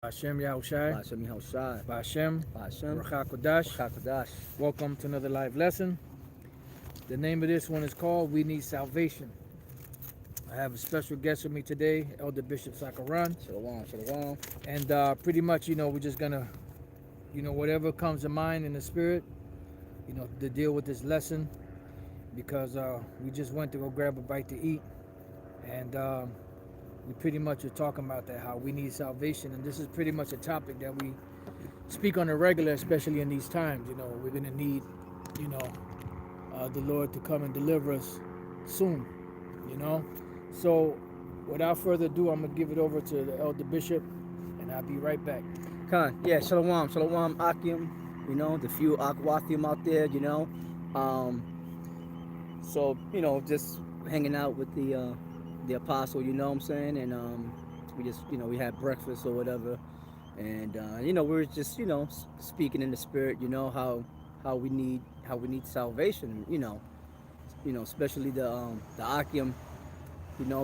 Bashem Yahushai, Ba'ashem Yahushai. Bashem, Ba'ashem Rachakodash. Chakadash. Welcome to another live lesson. The name of this one is called We Need Salvation. I have a special guest with me today, Elder Bishop Sakaran. Shalom, shalom. And pretty much, we're just going to, whatever comes to mind in the spirit, to deal with this lesson because we just went to go grab a bite to eat. And we pretty much are talking about that, how we need salvation. And this is pretty much a topic that we speak on a regular, especially in these times. We're going to need, the Lord to come and deliver us soon, So without further ado, I'm going to give it over to the Elder Bishop, and I'll be right back. Khan, yeah, shalom, Akim. The few Akwathim out there, So, just hanging out with the apostle, you know what I'm saying? And we just, we had breakfast or whatever. And we were just, speaking in the spirit, how we need salvation, especially the Akim,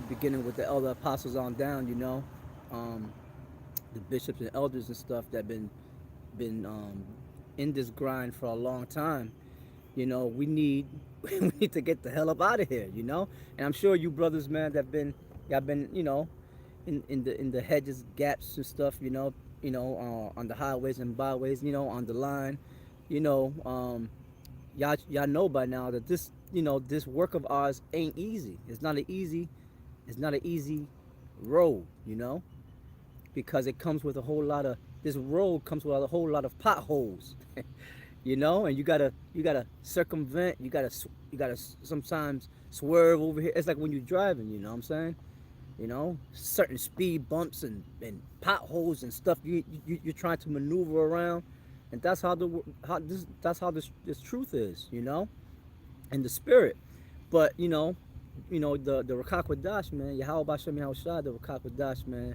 beginning with the elder apostles on down, the bishops and elders and stuff that been in this grind for a long time. We need we need to get the hell up out of here, And I'm sure you brothers, man, y'all been, in the hedges, gaps and stuff, on the highways and byways, on the line, y'all know by now that this work of ours ain't easy. It's not an easy road, because it comes with a whole lot of this road comes with a whole lot of potholes. And you gotta circumvent, you gotta sometimes swerve over here. It's like when you're driving, you know what I'm saying? Certain speed bumps and potholes and stuff you're trying to maneuver around. And that's how this truth is, and the spirit. But the Ruach HaKodesh, man, Yahweh Bashem Yahushua, the Ruach HaKodesh, man,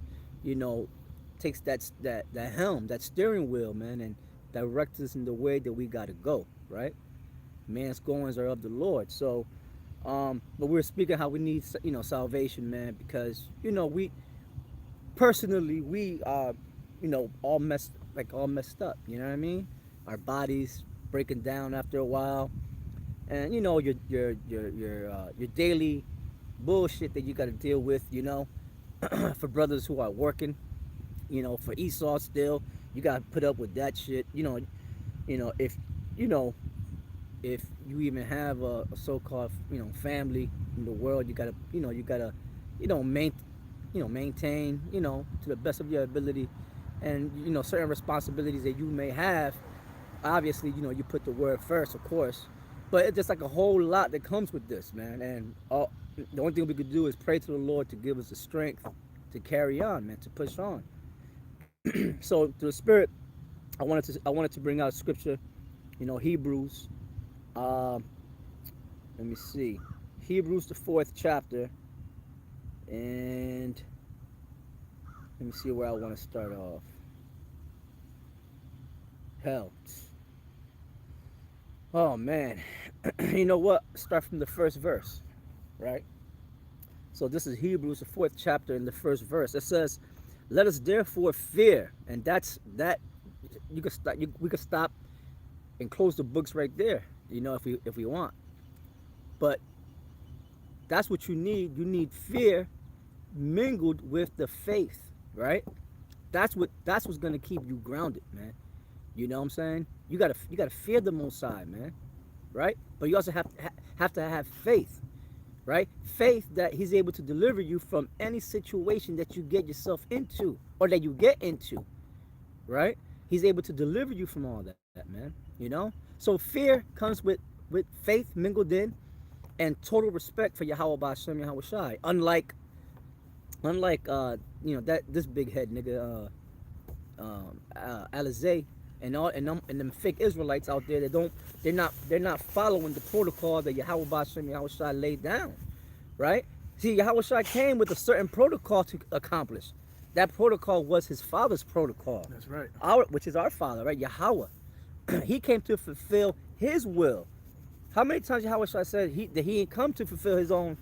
takes that helm, that steering wheel, man, and directs us in the way that we gotta go, right? Man's goings are of the Lord. So, but we're speaking how we need, salvation, man, because we personally are, all messed up. You know what I mean? Our bodies breaking down after a while, and your daily bullshit that you got to deal with. For brothers who are working, for Esau still, you got to put up with that shit. If you even have a so-called family in the world, you gotta maintain to the best of your ability, and certain responsibilities that you may have. Obviously, you put the word first, of course, but it's just like a whole lot that comes with this, man. And the only thing we could do is pray to the Lord to give us the strength to carry on, man, to push on. So through the Spirit, I wanted to bring out scripture, Hebrews. Let me see, Hebrews the 4th chapter, and let me see where I want to start off. Hell, oh man, you know what? Start from the first verse, right? So this is Hebrews the 4th chapter in the first verse. It says, "Let us therefore fear," and that's that. You could stop. We could stop and close the books right there, if we want. But that's what you need. You need fear mingled with the faith, right? That's what's gonna keep you grounded, man. You know what I'm saying? You gotta fear the Most High, man, right? But you also have to have faith, right? Faith that He's able to deliver you from any situation that you get yourself into or that you get into, right? He's able to deliver you from all that, man. So fear comes with faith mingled in, and total respect for Yahweh Bashem Yahushai. Unlike that this big head nigga Alizé and them fake Israelites out there that they're not following the protocol that Yahweh Bashem Yahushai laid down, right? See, Yahushai came with a certain protocol to accomplish. That protocol was His Father's protocol. That's right. Which is our Father, right? Yahweh. He came to fulfill His will. How many times Yahushua said that He didn't come to fulfill His own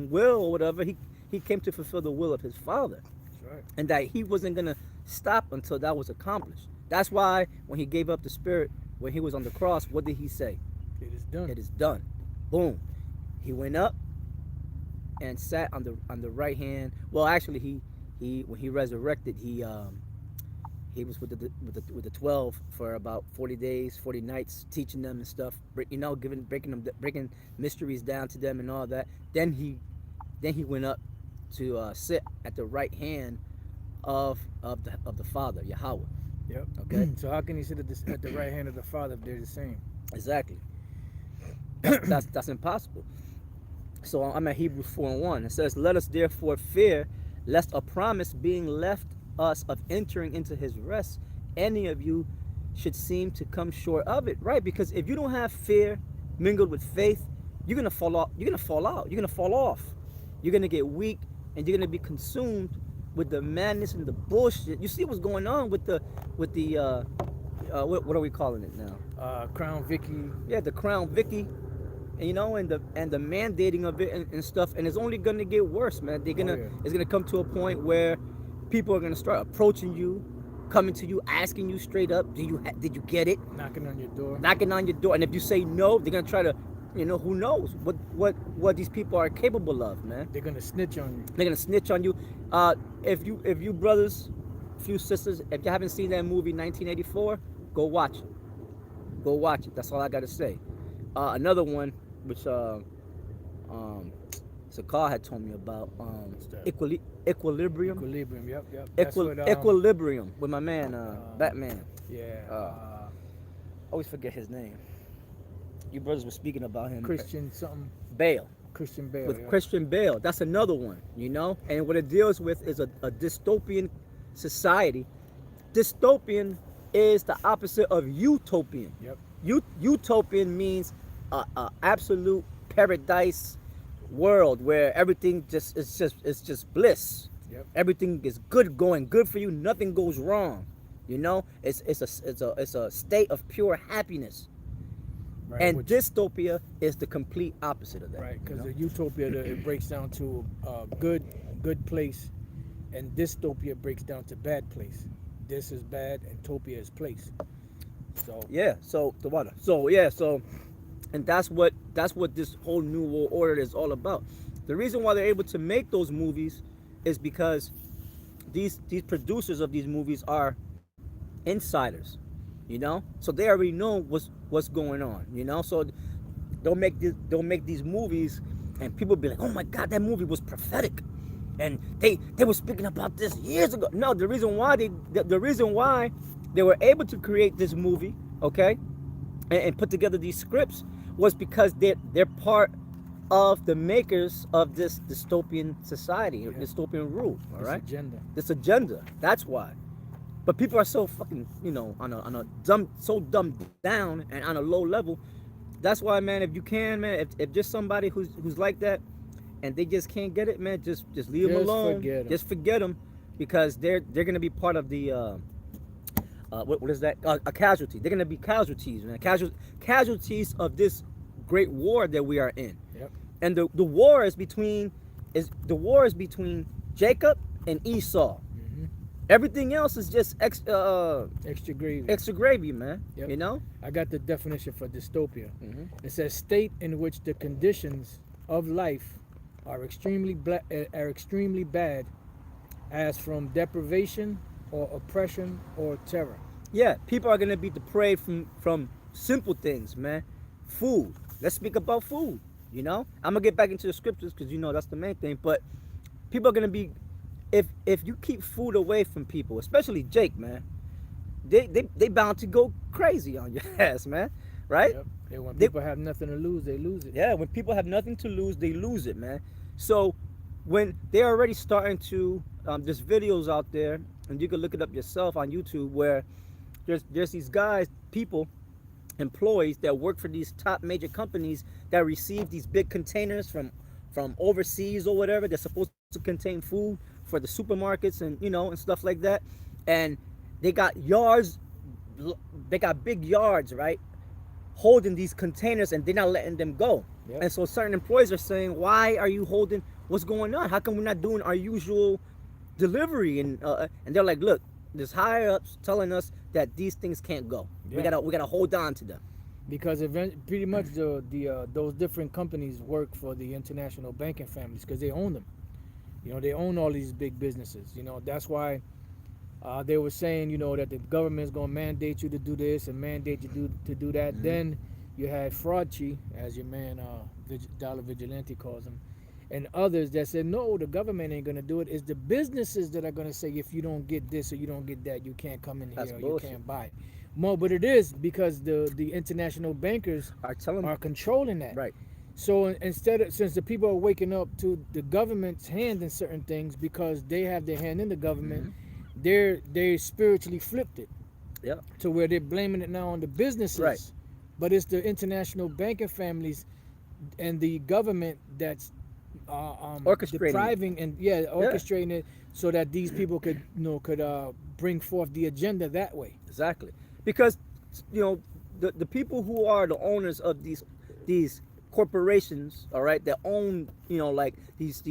will or whatever? He came to fulfill the will of His Father. That's right. And that He wasn't gonna stop until that was accomplished. That's why when he gave up the spirit, when he was on the cross, what did he say? It is done. It is done. Boom. He went up and sat on the right hand. Well, actually, he when he resurrected, he was with the 12 for about 40 days, 40 nights, teaching them and stuff. Breaking mysteries down to them and all that. Then he went up to sit at the right hand of the Father, Yahweh. Yep. Okay. So how can he sit at the right hand of the Father if they're the same? Exactly. That's impossible. So I'm at Hebrews 4:1. It says, "Let us therefore fear, lest a promise being left us of entering into his rest, any of you should seem to come short of it." Right? Because if you don't have fear mingled with faith, you're gonna fall off. You're gonna fall out. You're gonna fall off. You're gonna get weak, and you're gonna be consumed with the madness and the bullshit. You see what's going on with the what are we calling it now? Crown Vicky. Yeah, the Crown Vicky, and the mandating of it and stuff, and it's only gonna get worse, man. It's gonna come to a point where people are gonna start approaching you, coming to you, asking you straight up, did you get it? Knocking on your door. And if you say no, they're gonna try to, who knows what these people are capable of, man. They're gonna snitch on you. They're gonna snitch on you. If you brothers, few sisters, if you haven't seen that movie 1984, go watch it. Go watch it. That's all I gotta say. Another one, which Sakar had told me about, Equilibrium. Equilibrium. Yep. That's Equilibrium with my man, Batman. Yeah. Always forget his name. You brothers were speaking about him. Christian something. Bale. Christian Bale. With Christian Bale. That's another one, And what it deals with is a dystopian society. Dystopian is the opposite of utopian. Yep. Utopian means a absolute paradise world where everything it's just bliss. Yep. Everything is good for you. Nothing goes wrong. It's a state of pure happiness. Right, and dystopia is the complete opposite of that. Right, because the utopia it breaks down to a good place, and dystopia breaks down to bad place. This is bad, and topia is place. So yeah, so the water. So yeah, and that's what this whole new world order is all about. The reason why they're able to make those movies is because these producers of these movies are insiders. So they already know what's going on, so they'll make these movies and people be like, oh my god, that movie was prophetic and they were speaking about this years ago. No, the reason why they were able to create this movie, okay, and put together these scripts was because they're part of the makers of this dystopian society, dystopian rule, all right? This agenda, that's why. But people are so fucking, on a dumbed down and on a low level. That's why, man, if you can, man, if just somebody who's like that and they just can't get it, man, just leave them alone. Just forget them, because they're gonna be part of the what is that? A casualty. They're gonna be casualties, man. Casualties of this great war that we are in. Yep. And the war is between Jacob and Esau. Everything else is just extra gravy. Extra gravy, man. Yep. I got the definition for dystopia. Mm-hmm. It says state in which the conditions of life are extremely bad, as from deprivation or oppression or terror. Yeah, people are gonna be depraved from simple things, man. Food. Let's speak about food. I'm gonna get back into the scriptures because that's the main thing. But people are gonna be. If you keep food away from people, especially Jake, man, they bound to go crazy on your ass, man, right? Yep. And when people have nothing to lose, they lose it. Yeah, when people have nothing to lose, they lose it, man. So when they're already starting to, there's videos out there, and you can look it up yourself on YouTube, where there's these guys, employees that work for these top major companies that receive these big containers from overseas or whatever. They're supposed to contain food for the supermarkets and and stuff like that, and they got big yards, right, holding these containers, and they're not letting them go. Yep. And so certain employees are saying, why are you holding, what's going on, how come we're not doing our usual delivery? And they're like, look, there's higher ups telling us that these things can't go. Yeah. We gotta hold on to them. Because pretty much the those different companies work for the international banking families because they own them. You know, they own all these big businesses. You know, that's why they were saying, you know, that the government is going to mandate you to do this and mandate you to do that. Mhm. Then you had Fraudchi, as your man Dollar Vigilante calls him, and others that said, no, the government ain't going to do it. It's the businesses that are going to say, if you don't get this or you don't get that, you can't come in That's here or bullshit. you can't buy. More, but it is because the international bankers Are telling are controlling that. right. So instead of, since the people are waking up to the government's hand in certain things because they have their hand in the government, they spiritually flipped it Yep. to where they're blaming it now on the businesses. Right. But it's the international banking families and the government that's Orchestrating it. depriving and orchestrating it so that these people could bring forth the agenda that way. Exactly. Because you know the people who are the owners of these corporations, all right, that own, you know, like these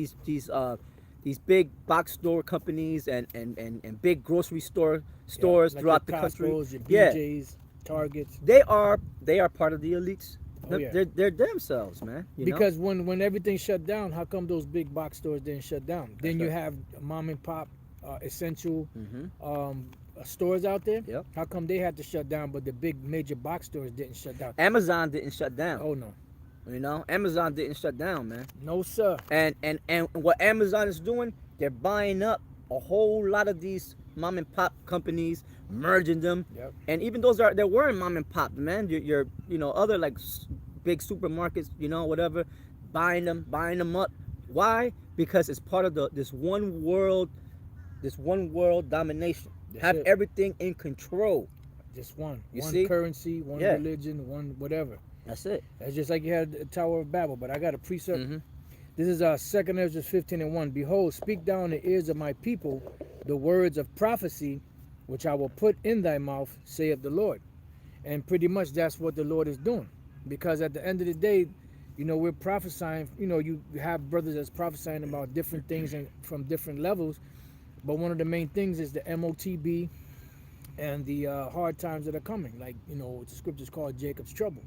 big box store companies and big grocery stores Like throughout the your country. Costco's, your Yeah. BJ's, Targets. They are part of the elites. Oh, yeah. They're themselves, man. You know? Because when everything shut down, how come those big box stores didn't shut down? Then you right. have mom and pop essential Mhm. stores out there. Yep. How come they had to shut down, but the big major box stores didn't shut down? Amazon didn't shut down. Oh no, You know, Amazon didn't shut down, man. no sir. And what Amazon is doing, they're buying up a whole lot of these mom and pop companies, merging them. Yep. And even those that weren't mom and pop, man, your you know, other like big supermarkets, you know, whatever, buying them up. Why? Because it's part of this one world domination. That's Have it. everything in control. Just one You one see? currency, one Yeah. religion, one whatever. That's it. That's just like you had the Tower of Babel. But I got a precept. Mhm. This is 2 Ezra 15:1. Behold, speak down in the ears of my people the words of prophecy, which I will put in thy mouth, saith the Lord. And pretty much that's what the Lord is doing. Because at the end of the day, you know, we're prophesying, you know, you have brothers that's prophesying about different things and from different levels. But one of the main things is the MOTB and the hard times that are coming. Like, you know, what the scriptures call Jacob's trouble.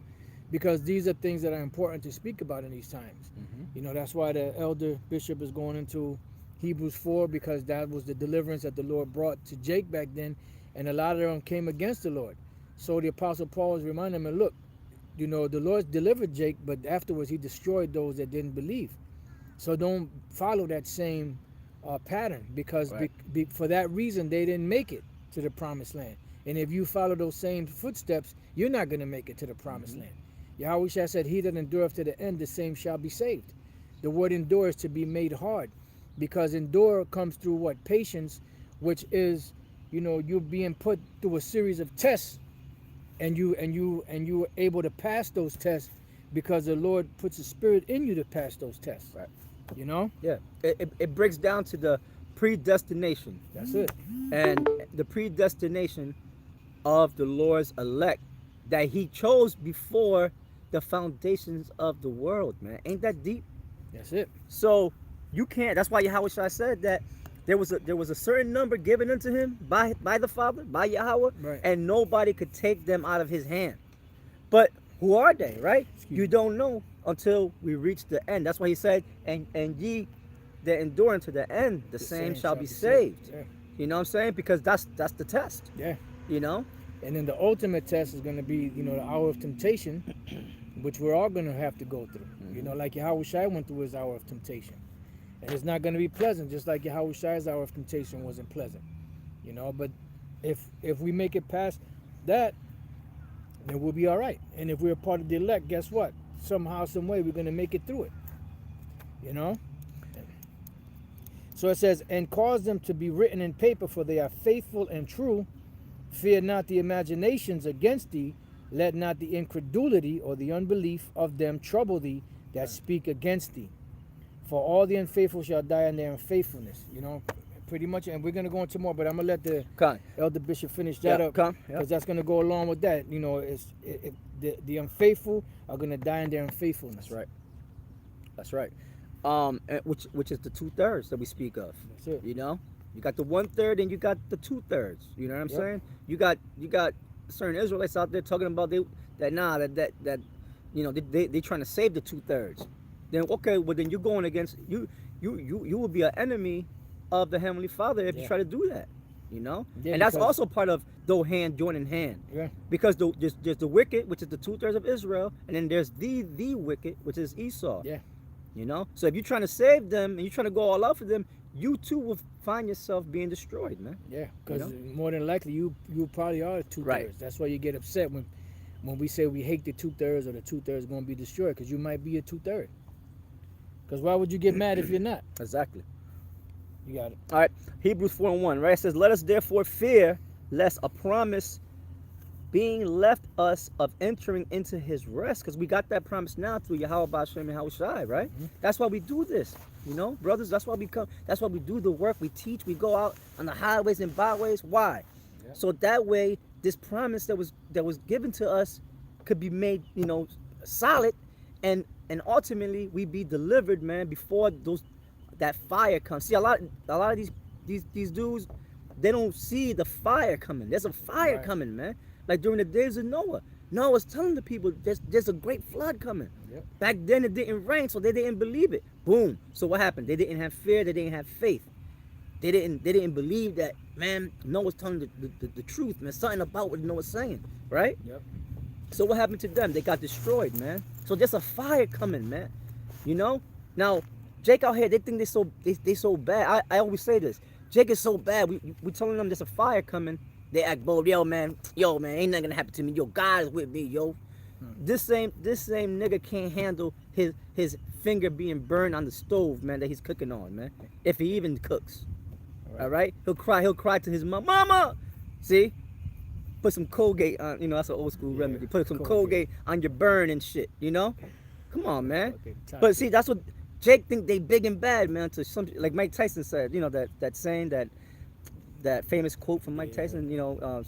Because these are things that are important to speak about in these times. You know, that's why the elder bishop is going into Hebrews 4, because that was the deliverance that the Lord brought to Jake back then, and a lot of them came against the Lord. So the Apostle Paul is reminding them, look, you know, the Lord delivered Jake, but afterwards he destroyed those that didn't believe. So don't follow that same pattern, because Right. for that reason they didn't make it to the promised land. And if you follow those same footsteps, you're not going to make it to the promised land. Yahweh Shah said, he that endureth to the end, the same shall be saved. The word endure is to be made hard, because endure comes through what? Patience, which is, you know, you're being put through a series of tests, and you are able to pass those tests because the Lord puts a spirit in you to pass those tests. Right. You know? Yeah. It breaks down to the predestination. That's it. And the predestination of the Lord's elect that he chose before the foundations of the world, man. Ain't that deep? That's it. So you can't. That's why Yahweh Shai said that there was a certain number given unto him by the Father, by Yahweh, Right. and nobody could take them out of his hand. But who are they, right? Excuse You me. don't know until we reach the end. That's why he said, and ye that endure unto the end, the same shall be saved. Yeah. You know what I'm saying? Because that's the test. Yeah. You know? And then the ultimate test is going to be, you know, the hour of temptation, which we're all going to have to go through. You know, like Yahweh Shai went through his hour of temptation. And it's not going to be pleasant, just like Yahweh Shai's hour of temptation wasn't pleasant. You know, but if we make it past that, then we'll be all right. And if we're a part of the elect, guess what? Somehow, some way, we're going to make it through it. You know? So it says, and cause them to be written in paper, for they are faithful and true. Fear not the imaginations against thee. Let not the incredulity or the unbelief of them trouble thee that speak against thee. For all the unfaithful shall die in their unfaithfulness. You know, pretty much. And we're going to go into more, but I'm going to let the Come. elder bishop finish that up, Come. because that's going to go along with that. You know, the unfaithful are going to die in their unfaithfulness. That's right. That's right. And which is the 2/3 that we speak of. That's it. You know, You got the 1/3 and you got the 2/3. You know what I'm Yep. saying? You got certain Israelites out there talking about that they trying to save the 2/3. Then okay, well then you're going against you will be an enemy of the Heavenly Father if you Yeah. try to do that. You know, Yeah, and that's because- also part of though hand joining hand. Yeah. Because there's the wicked, which is the 2/3 of Israel, and then there's the wicked, which is Esau. Yeah. You know, so if you're trying to save them and you're trying to go all out for them, you too will find yourself being destroyed, man. Yeah, because know? more than likely you probably are 2/3. Right. That's why you get upset when we say we hate the 2/3 or the 2/3 going to be destroyed, because you might be a 2/3. Because why would you get mad if you're not? Exactly. You got it. All right, Hebrews 4:1, right? It says, "Let us therefore fear, lest a promise being left us of entering into His rest," because we got that promise now through Yahweh Bashem and Yahweh Shai, right? Mhm. That's why we do this, you know, brothers. That's why we come. That's why we do the work. We teach. We go out on the highways and byways. Why? Yeah. So that way, this promise that was given to us could be made, you know, solid, and ultimately we be delivered, man, before that fire comes. See, a lot of these dudes, they don't see the fire coming. There's a fire Right. coming, man. Like during the days of Noah. Noah was telling the people there's a great flood coming. Yep. Back then it didn't rain, so they didn't believe it. Boom. So what happened? They didn't have fear, they didn't have faith. They didn't believe that, man, Noah's telling the truth, man. Something about what Noah's saying, right? Yep. So what happened to them? They got destroyed, man. So there's a fire coming, man. You know? Now, Jake out here, they think they so bad. I always say this. Jake is so bad. We telling them there's a fire coming. They act bold. Yo, man, ain't nothing gonna happen to me. Yo, God is with me, yo. This same nigga can't handle his finger being burned on the stove, man, that he's cooking on, man. If he even cooks. All right? He'll cry to his mama. See? Put some Colgate on, you know, that's an old school remedy. Put some Colgate on your burn and shit, you know? Come on, man. Okay, But see, that's what Jake think they big and bad, man. To some, like Mike Tyson said, you know, that saying, that famous quote from Mike Yeah. Tyson, you know,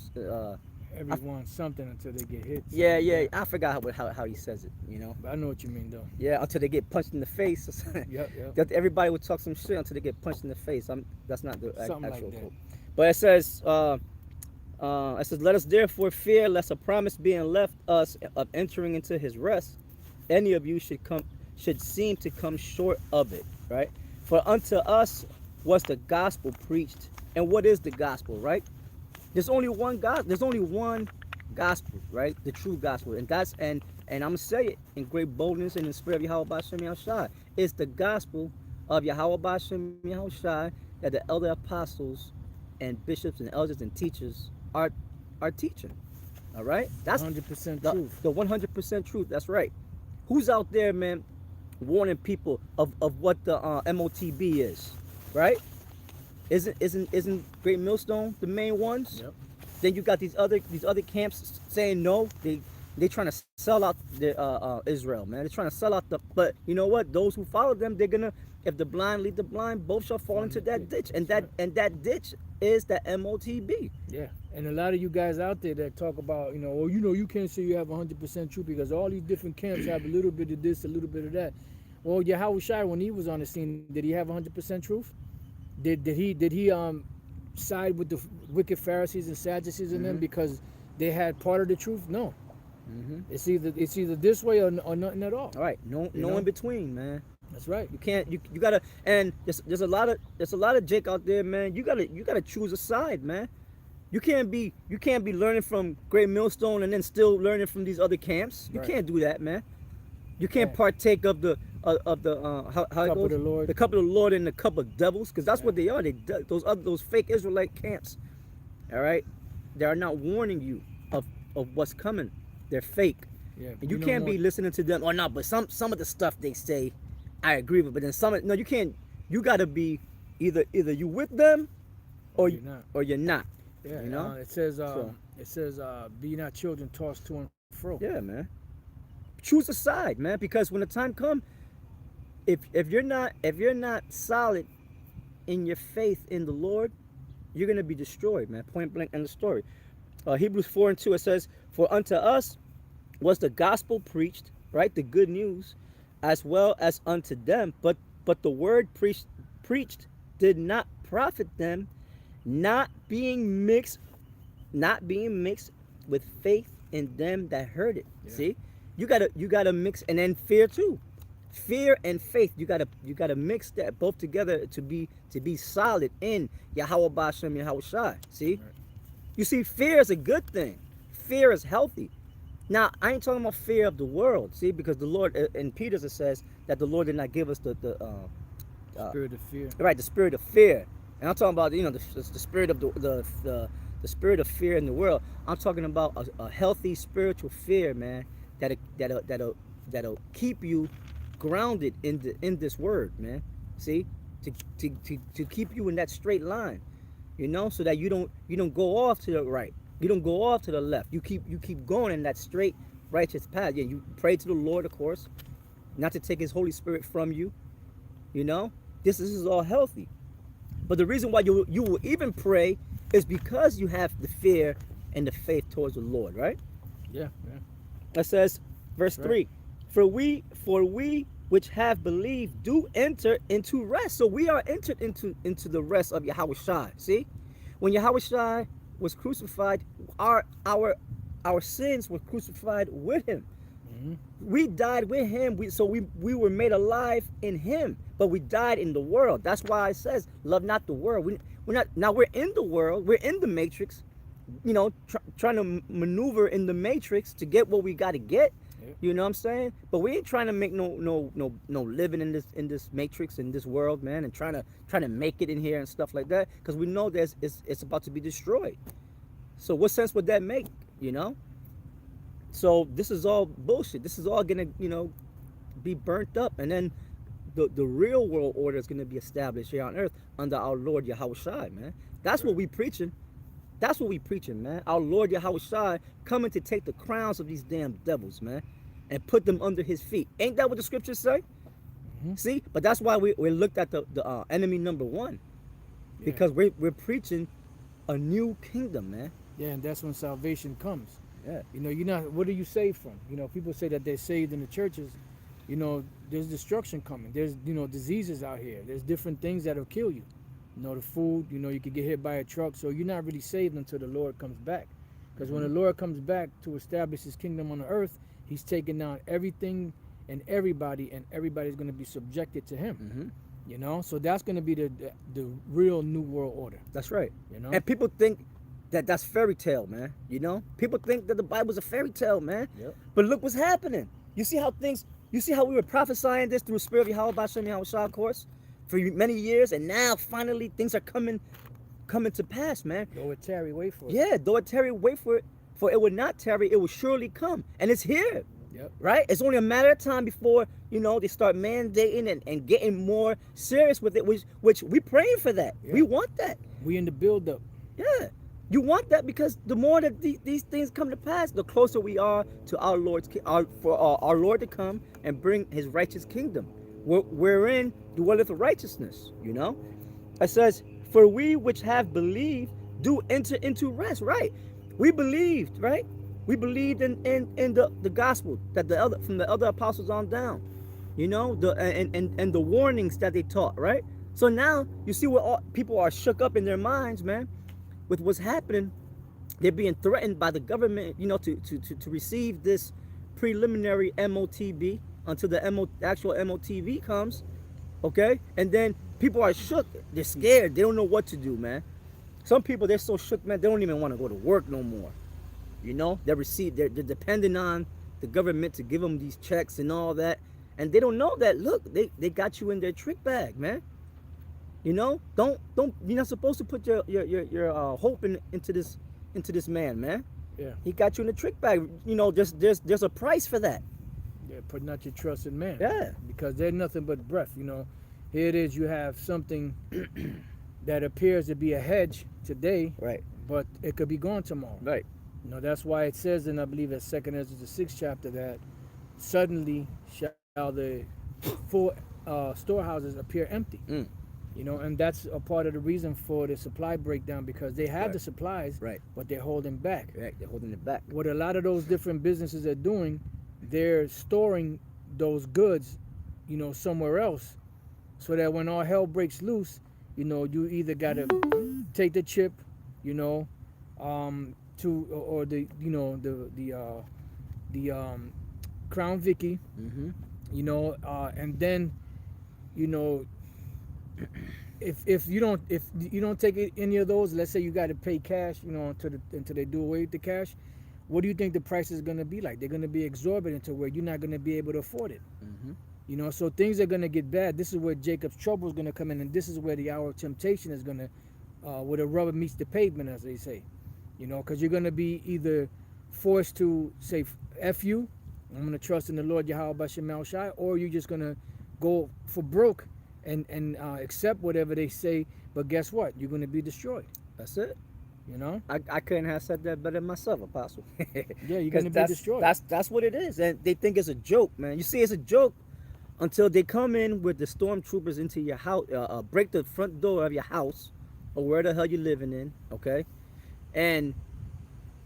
everyone something until they get hit. yeah, I forgot how he says it, you know. But I know what you mean, though. Yeah, until they get punched in the face. Yep. That everybody would talk some shit until they get punched in the face. That's not the Something actual like that. quote. But it says, "Let us therefore fear, lest a promise being left us of entering into His rest, any of you should seem to come short of it." Right? For unto us was the gospel preached, and what is the gospel? Right? There's only one God. There's only one gospel, right? The true gospel, and I'm gonna say it in great boldness and in the spirit of Yahweh Bashem Yahushai. It's the gospel of Yahweh Bashem Yahushai that the elder apostles and bishops and elders and teachers are teaching. All right, that's 100% the truth. the 100% truth. That's right. Who's out there, man, warning people of what the MOTB is, right? Isn't Great Millstone the main ones? Yep. Then you got these other camps saying no. They trying to sell out the Israel, man. They're trying to sell out but you know what? Those who follow them, they're gonna, if the blind lead the blind, both shall fall into that ditch, and that ditch is the MOTB. Yeah, and a lot of you guys out there that talk about, you can't say you have 100% truth because all these different camps have a little bit of this, a little bit of that. Well, Yahweh Shai, when he was on the scene, did he have 100% truth? Did he side with the wicked Pharisees and Sadducees and them because they had part of the truth? No. It's either this way or nothing at all. All right, no in between, man. That's right. You can't. You gotta. And there's a lot of Jake out there, man. You gotta choose a side, man. You can't be learning from Great Millstone and then still learning from these other camps. You Right. can't do that, man. You can't Yeah. partake of the how it Cup goes? of the Lord. The cup of the Lord and the cup of devils, because that's what they are. Those fake Israelite camps. All right, they are not warning you of what's coming. They're fake. Yeah. And you can't be listening to them or not. But some of the stuff they say, I agree with. But then no, you can't. You gotta be either you with them, or you're not. Yeah. You know. It says, "Be not children tossed to and fro." Yeah, man. Choose a side, man. Because when the time comes, if you're not solid in your faith in the Lord, you're gonna be destroyed, man. Point blank in the story. Hebrews 4:2, it says, "For unto us was the gospel preached," right? The good news, "as well as unto them. But the word preached did not profit them, not being mixed with faith in them that heard it. Yeah. See, you gotta mix, and then fear too. Fear and faith, you gotta mix that both together to be solid in Yahweh Bashem Yahweh Shai. See, Right. you see, fear is a good thing. Fear is healthy. Now, I ain't talking about fear of the world. See, because the Lord in Peter it says that the Lord did not give us the Spirit of fear. right, the spirit of fear. And I'm talking about, the spirit of the spirit of fear in the world. I'm talking about a healthy spiritual fear, man, that'll keep you grounded in this word, man. See, to keep you in that straight line, so that you don't go off to the right, you don't go off to the left. You keep going in that straight righteous path. Yeah, you pray to the Lord, of course, not to take His Holy Spirit from you. This is all healthy. But the reason why you will even pray is because you have the fear and the faith towards the Lord, right? Yeah. It says, verse Right. 3, for we which have believed do enter into rest. So we are entered into the rest of Yahweh Shai. See? When Yahweh Shai was crucified, our sins were crucified with Him. Mm-hmm. We died with Him. We were made alive in Him, but we died in the world. That's why it says, love not the world. We're in the world. We're in the matrix, trying to maneuver in the matrix to get what we got to get. Yep. You know what I'm saying? But we ain't trying to make no living in this matrix, in this world, man, and trying to make it in here and stuff like that, because we know it's about to be destroyed. So what sense would that make? So this is all bullshit. This is all gonna be burnt up, and then the real world order is gonna be established here on earth under our Lord Yahweh Shai, man. That's what we preaching. That's what we preaching, man. Our Lord Yahweh Shai coming to take the crowns of these damn devils, man, and put them under His feet. Ain't that what the scriptures say? Mm-hmm. See, but that's why we looked at the enemy number one, because we're preaching a new kingdom, man. Yeah, and that's when salvation comes. Yeah. You're not. What are you saved from? People say that they're saved in the churches. There's destruction coming. There's diseases out here. There's different things that'll kill you. The food. You could get hit by a truck. So you're not really saved until the Lord comes back. Because when the Lord comes back to establish His kingdom on the earth, He's taking down everything and everybody's going to be subjected to Him. Mm-hmm. So that's going to be the real new world order. That's right. And people think that's fairy tale, man. People think that the Bible's a fairy tale, man. Yep. But look what's happening. You see how we were prophesying this through the Spirit of Yahweh Bashem Yahweh Shai, of course, for many years, and now finally things are coming to pass, man. Though it tarry, wait for it. Yeah, though it tarry, wait for it, for it would not tarry, it will surely come, and it's here. Yep. Right? It's only a matter of time before they start mandating and getting more serious with it, which we praying for that. Yeah. We want that. We in the build up. Yeah. You want that, because the more that these things come to pass, the closer we are to our Lord to come and bring His righteous kingdom, wherein dwelleth righteousness. It says, for we which have believed do enter into rest. Right? We believed, right? We believed in the gospel that from the other apostles on down, and the warnings that they taught, right? So now you see what all people are shook up in their minds, man, with what's happening. They're being threatened by the government, to receive this preliminary MOTB until the actual MOTV comes, okay? And then people are shook. They're scared. They don't know what to do, man. Some people, they're so shook, man, they don't even want to go to work no more. They're depending on the government to give them these checks and all that, and they don't know that. Look, they got you in their trick bag, man. Don't you're not supposed to put your hope into this man. Yeah. He got you in the trick bag. There's a price for that. Yeah, put not your trust in man. Yeah. Because they're nothing but breath. Here it is. You have something that appears to be a hedge today, Right. but it could be gone tomorrow. Right. That's why it says, and I believe it's 2 Ezra, the 6th chapter, that suddenly shall the full storehouses appear empty. Mm. And that's a part of the reason for the supply breakdown, because they have the supplies, Right. but they're holding back. Right. They're holding it back. What a lot of those different businesses are doing, they're storing those goods, somewhere else, so that when all hell breaks loose, you either got to take the chip, you know, to or the you know the Crown Vicky, Mm-hmm. you know, and then, you know, if you don't take any of those, let's say you got to pay cash, you know, until they do away with the cash. What do you think the price is going to be like? They're going to be exorbitant to where you're not going to be able to afford it. Mm-hmm. You know, so things are going to get bad. This is where Jacob's trouble is going to come in, and this is where the hour of temptation is going to, where the rubber meets the pavement, as they say. You know, because you're going to be either forced to say, F you, I'm going to trust in the Lord Yahweh Bashem Shai, or you're just going to go for broke and accept whatever they say. But guess what? You're going to be destroyed. That's it. You know? I couldn't have said that better myself, Apostle. Yeah, you're going to be destroyed. That's what it is, and they think it's a joke, man. You see, it's a joke until they come in with the stormtroopers into your house, break the front door of your house, or where the hell you're living in, okay? And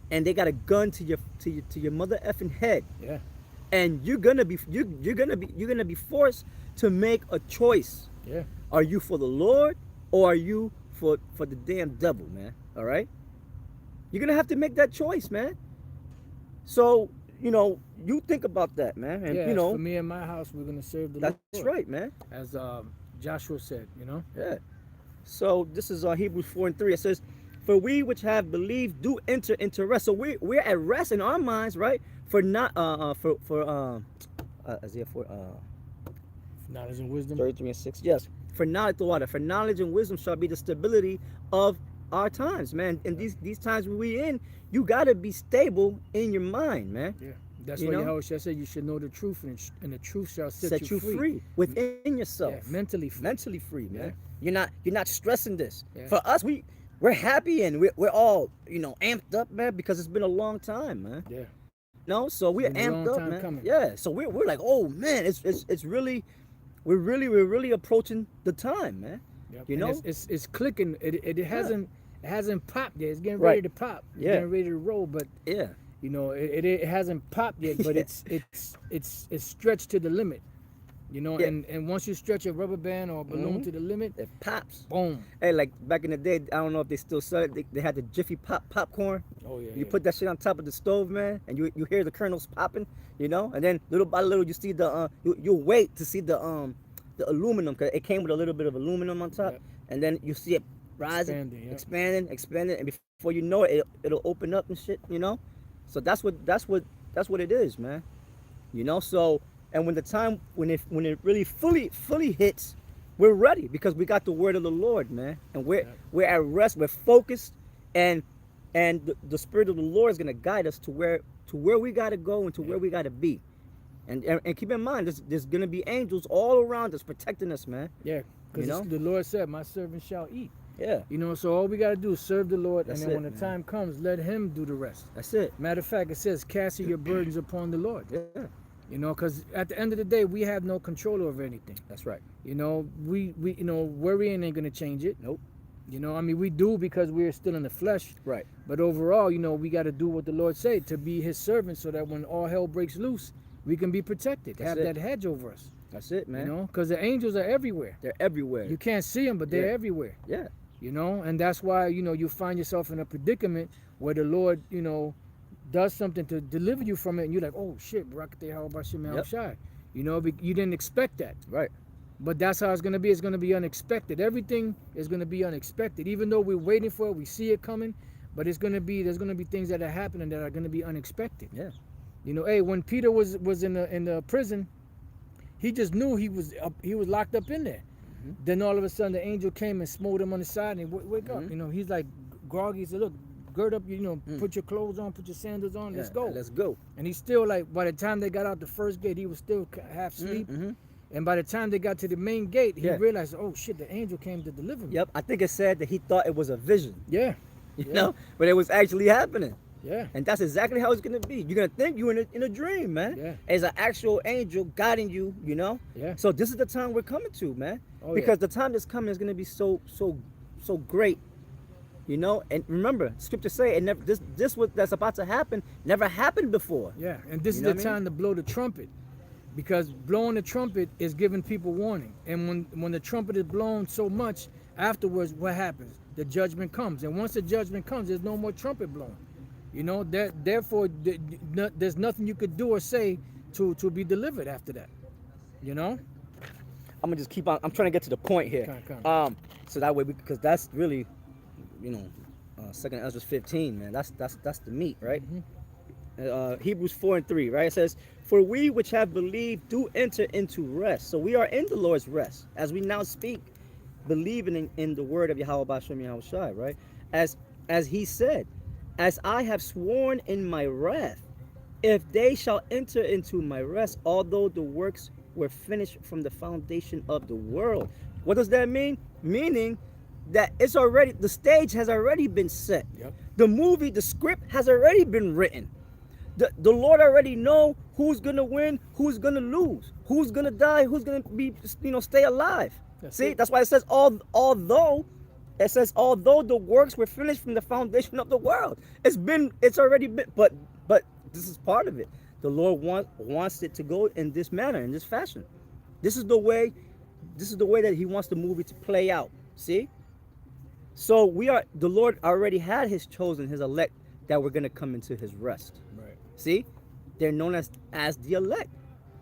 they got a gun to your mother effing head, Yeah. and you're gonna be forced to make a choice. Yeah. Are you for the Lord, or are you for the damn devil, man? All right, you're gonna have to make that choice, man. So you know, you think about that, man, and Yeah, you know, for me and my house, we're going to serve the that's Lord. right, man. As Joshua said, you know? Yeah. So this is Hebrews 4:3. It says, "For we which have believed do enter into rest." So we're at rest in our minds, right? For not for Isaiah 4 Knowledge and wisdom. 33:6. Yes. For knowledge, the water. For knowledge and wisdom shall be the stability of our times, man. And these times we in, you gotta be stable in your mind, man. Yeah. That's You why know? Yahweh said you should know the truth, and the truth shall set You free within yourself. Yeah, mentally free. Mentally free, man. Yeah. You're not stressing this. Yeah. For us, we're happy and we're all, you know, amped up, man, because it's been a long time, man. Yeah. No, so we're It's been a amped long up, time man. coming. Yeah, so we're like, oh man, it's really, we're really approaching the time, man. Yep. You And know? it's clicking. It hasn't popped yet. It's getting Right. ready to pop. It's Yeah. getting ready to roll, but Yeah, you know it hasn't popped yet. But Yeah. it's stretched to the limit. You know, Yeah. and once you stretch a rubber band or a balloon Mhm. to the limit, it pops. boom. Hey, like back in the day, I don't know if they still sell it. They had the Jiffy popcorn. Oh yeah. You put that shit on top of the stove, man, and you hear the kernels popping, you know, and then little by little you see the you wait to see the aluminum, because it came with a little bit of aluminum on top, Yep. and then you see it rising, Expanding, yep. expanding, and before you know it, it'll open up and shit, you know. So that's what it is, man. You know, so and when it really fully hits, we're ready because we got the word of the Lord, man, and we're at rest, we're focused, and the spirit of the Lord is gonna guide us to where we gotta go and to where we gotta be. And keep in mind, there's gonna be angels all around us protecting us, man. Yeah, because You know? the Lord said, "My servant shall eat." Yeah, You know, so all we gotta do is serve the Lord, That's and then it, when the man. time comes, let Him do the rest. that's it. Matter of fact, it says, "Cast your burdens upon the Lord." Yeah, You know, because at the end of the day, we have no control over anything. that's right. You know, we you know, worrying ain't gonna change it. Nope. You know, I mean, we do because we're still in the flesh. Right. But overall, you know, we got to do what the Lord said to be His servant, so that when all hell breaks loose, we can be protected. That's have it. that hedge over us. That's it, man. You know, because the angels are everywhere. They're everywhere. You can't see them, but they're Yeah. everywhere. Yeah. You know, and that's why, you know, you find yourself in a predicament where the Lord, you know, does something to deliver you from it, and you're like, oh shit, Barakateh, how about Shemel Yep. Shai? You know, you didn't expect that. Right. But that's how it's going to be. It's going to be unexpected. Everything is going to be unexpected. Even though we're waiting for it, we see it coming, but there's going to be things that are happening that are going to be unexpected. Yeah. You know, hey, when Peter was in the prison, he just knew he was locked up in there. Mhm. Then all of a sudden the angel came and smote him on the side and wake up. Mhm. You know, he's like groggy. He said, look, gird up, you know, Mm. put your clothes on, put your sandals on, let's Yeah, go. Let's go. And he's still like, by the time they got out the first gate, he was still half asleep. Mm-hmm. And by the time they got to the main gate, he Yeah. realized, oh shit, the angel came to deliver me. Yep. I think it said that he thought it was a vision, Yeah, you Yeah. know, but it was actually happening. yeah, And that's exactly how it's gonna be. You're gonna think you're in a dream, man. Yeah. As an actual angel guiding you, you know. yeah. So this is the time we're coming to, man. Oh, because the time that's coming is gonna be so great, you know. And remember, scripture say it never this what that's about to happen never happened before. Yeah, and this You is know the what I mean? time to blow the trumpet, because blowing the trumpet is giving people warning. And when the trumpet is blown so much, Afterwards, what happens? The judgment comes, and once the judgment comes, there's no more trumpet blowing. You know that. Therefore, there's nothing you could do or say to be delivered after that. You know. I'm gonna just keep on. I'm trying to get to the point here. Okay. So that way, because that's really, you know, Second Ezra 15, man. That's the meat, right? Hebrews 4:3, right? It says, "For we which have believed do enter into rest." So we are in the Lord's rest as we now speak, believing in the word of Yahweh Bashem Yahweh Shai, right? As he said, "As I have sworn in my wrath, if they shall enter into my rest, although the works were finished from the foundation of the world." What does that mean? Meaning that it's already, the stage has already been set. Yep. The movie, the script has already been written. The Lord already know who's gonna win, who's gonna lose, who's gonna die, who's gonna be, stay alive. See, that's why it says although the works were finished from the foundation of the world. It's already been, but this is part of it. The Lord wants it to go in this manner, in this fashion. This is the way that he wants the movie to play out. See? So the Lord already had his chosen, his elect, that were gonna come into his rest. Right. See? They're known as the elect.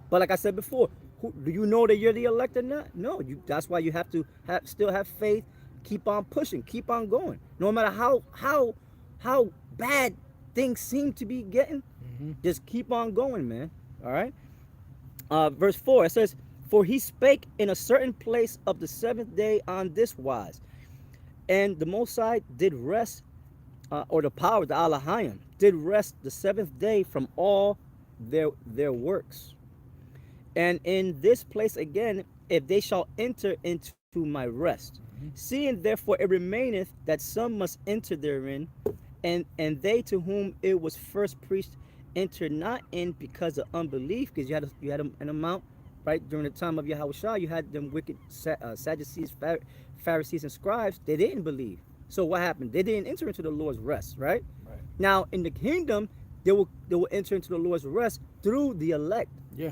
But like I said before, do you know that you're the elect or not? No. That's why you have to still have faith, keep on pushing, keep on going. No matter how bad things seem to be getting, just keep on going, man. All right? Verse 4, it says, "For he spake in a certain place of the seventh day on this wise, and the Most High did rest, or the power, the Alahayim, did rest the seventh day from all their works. And in this place again, if they shall enter into my rest, seeing therefore it remaineth that some must enter therein, and they to whom it was first preached enter not in because of unbelief," because you had an amount, right, during the time of Yahushua, you had them wicked Sadducees, Pharisees, and scribes. They didn't believe. So what happened? They didn't enter into the Lord's rest, right? Now in the kingdom, they will enter into the Lord's rest through the elect,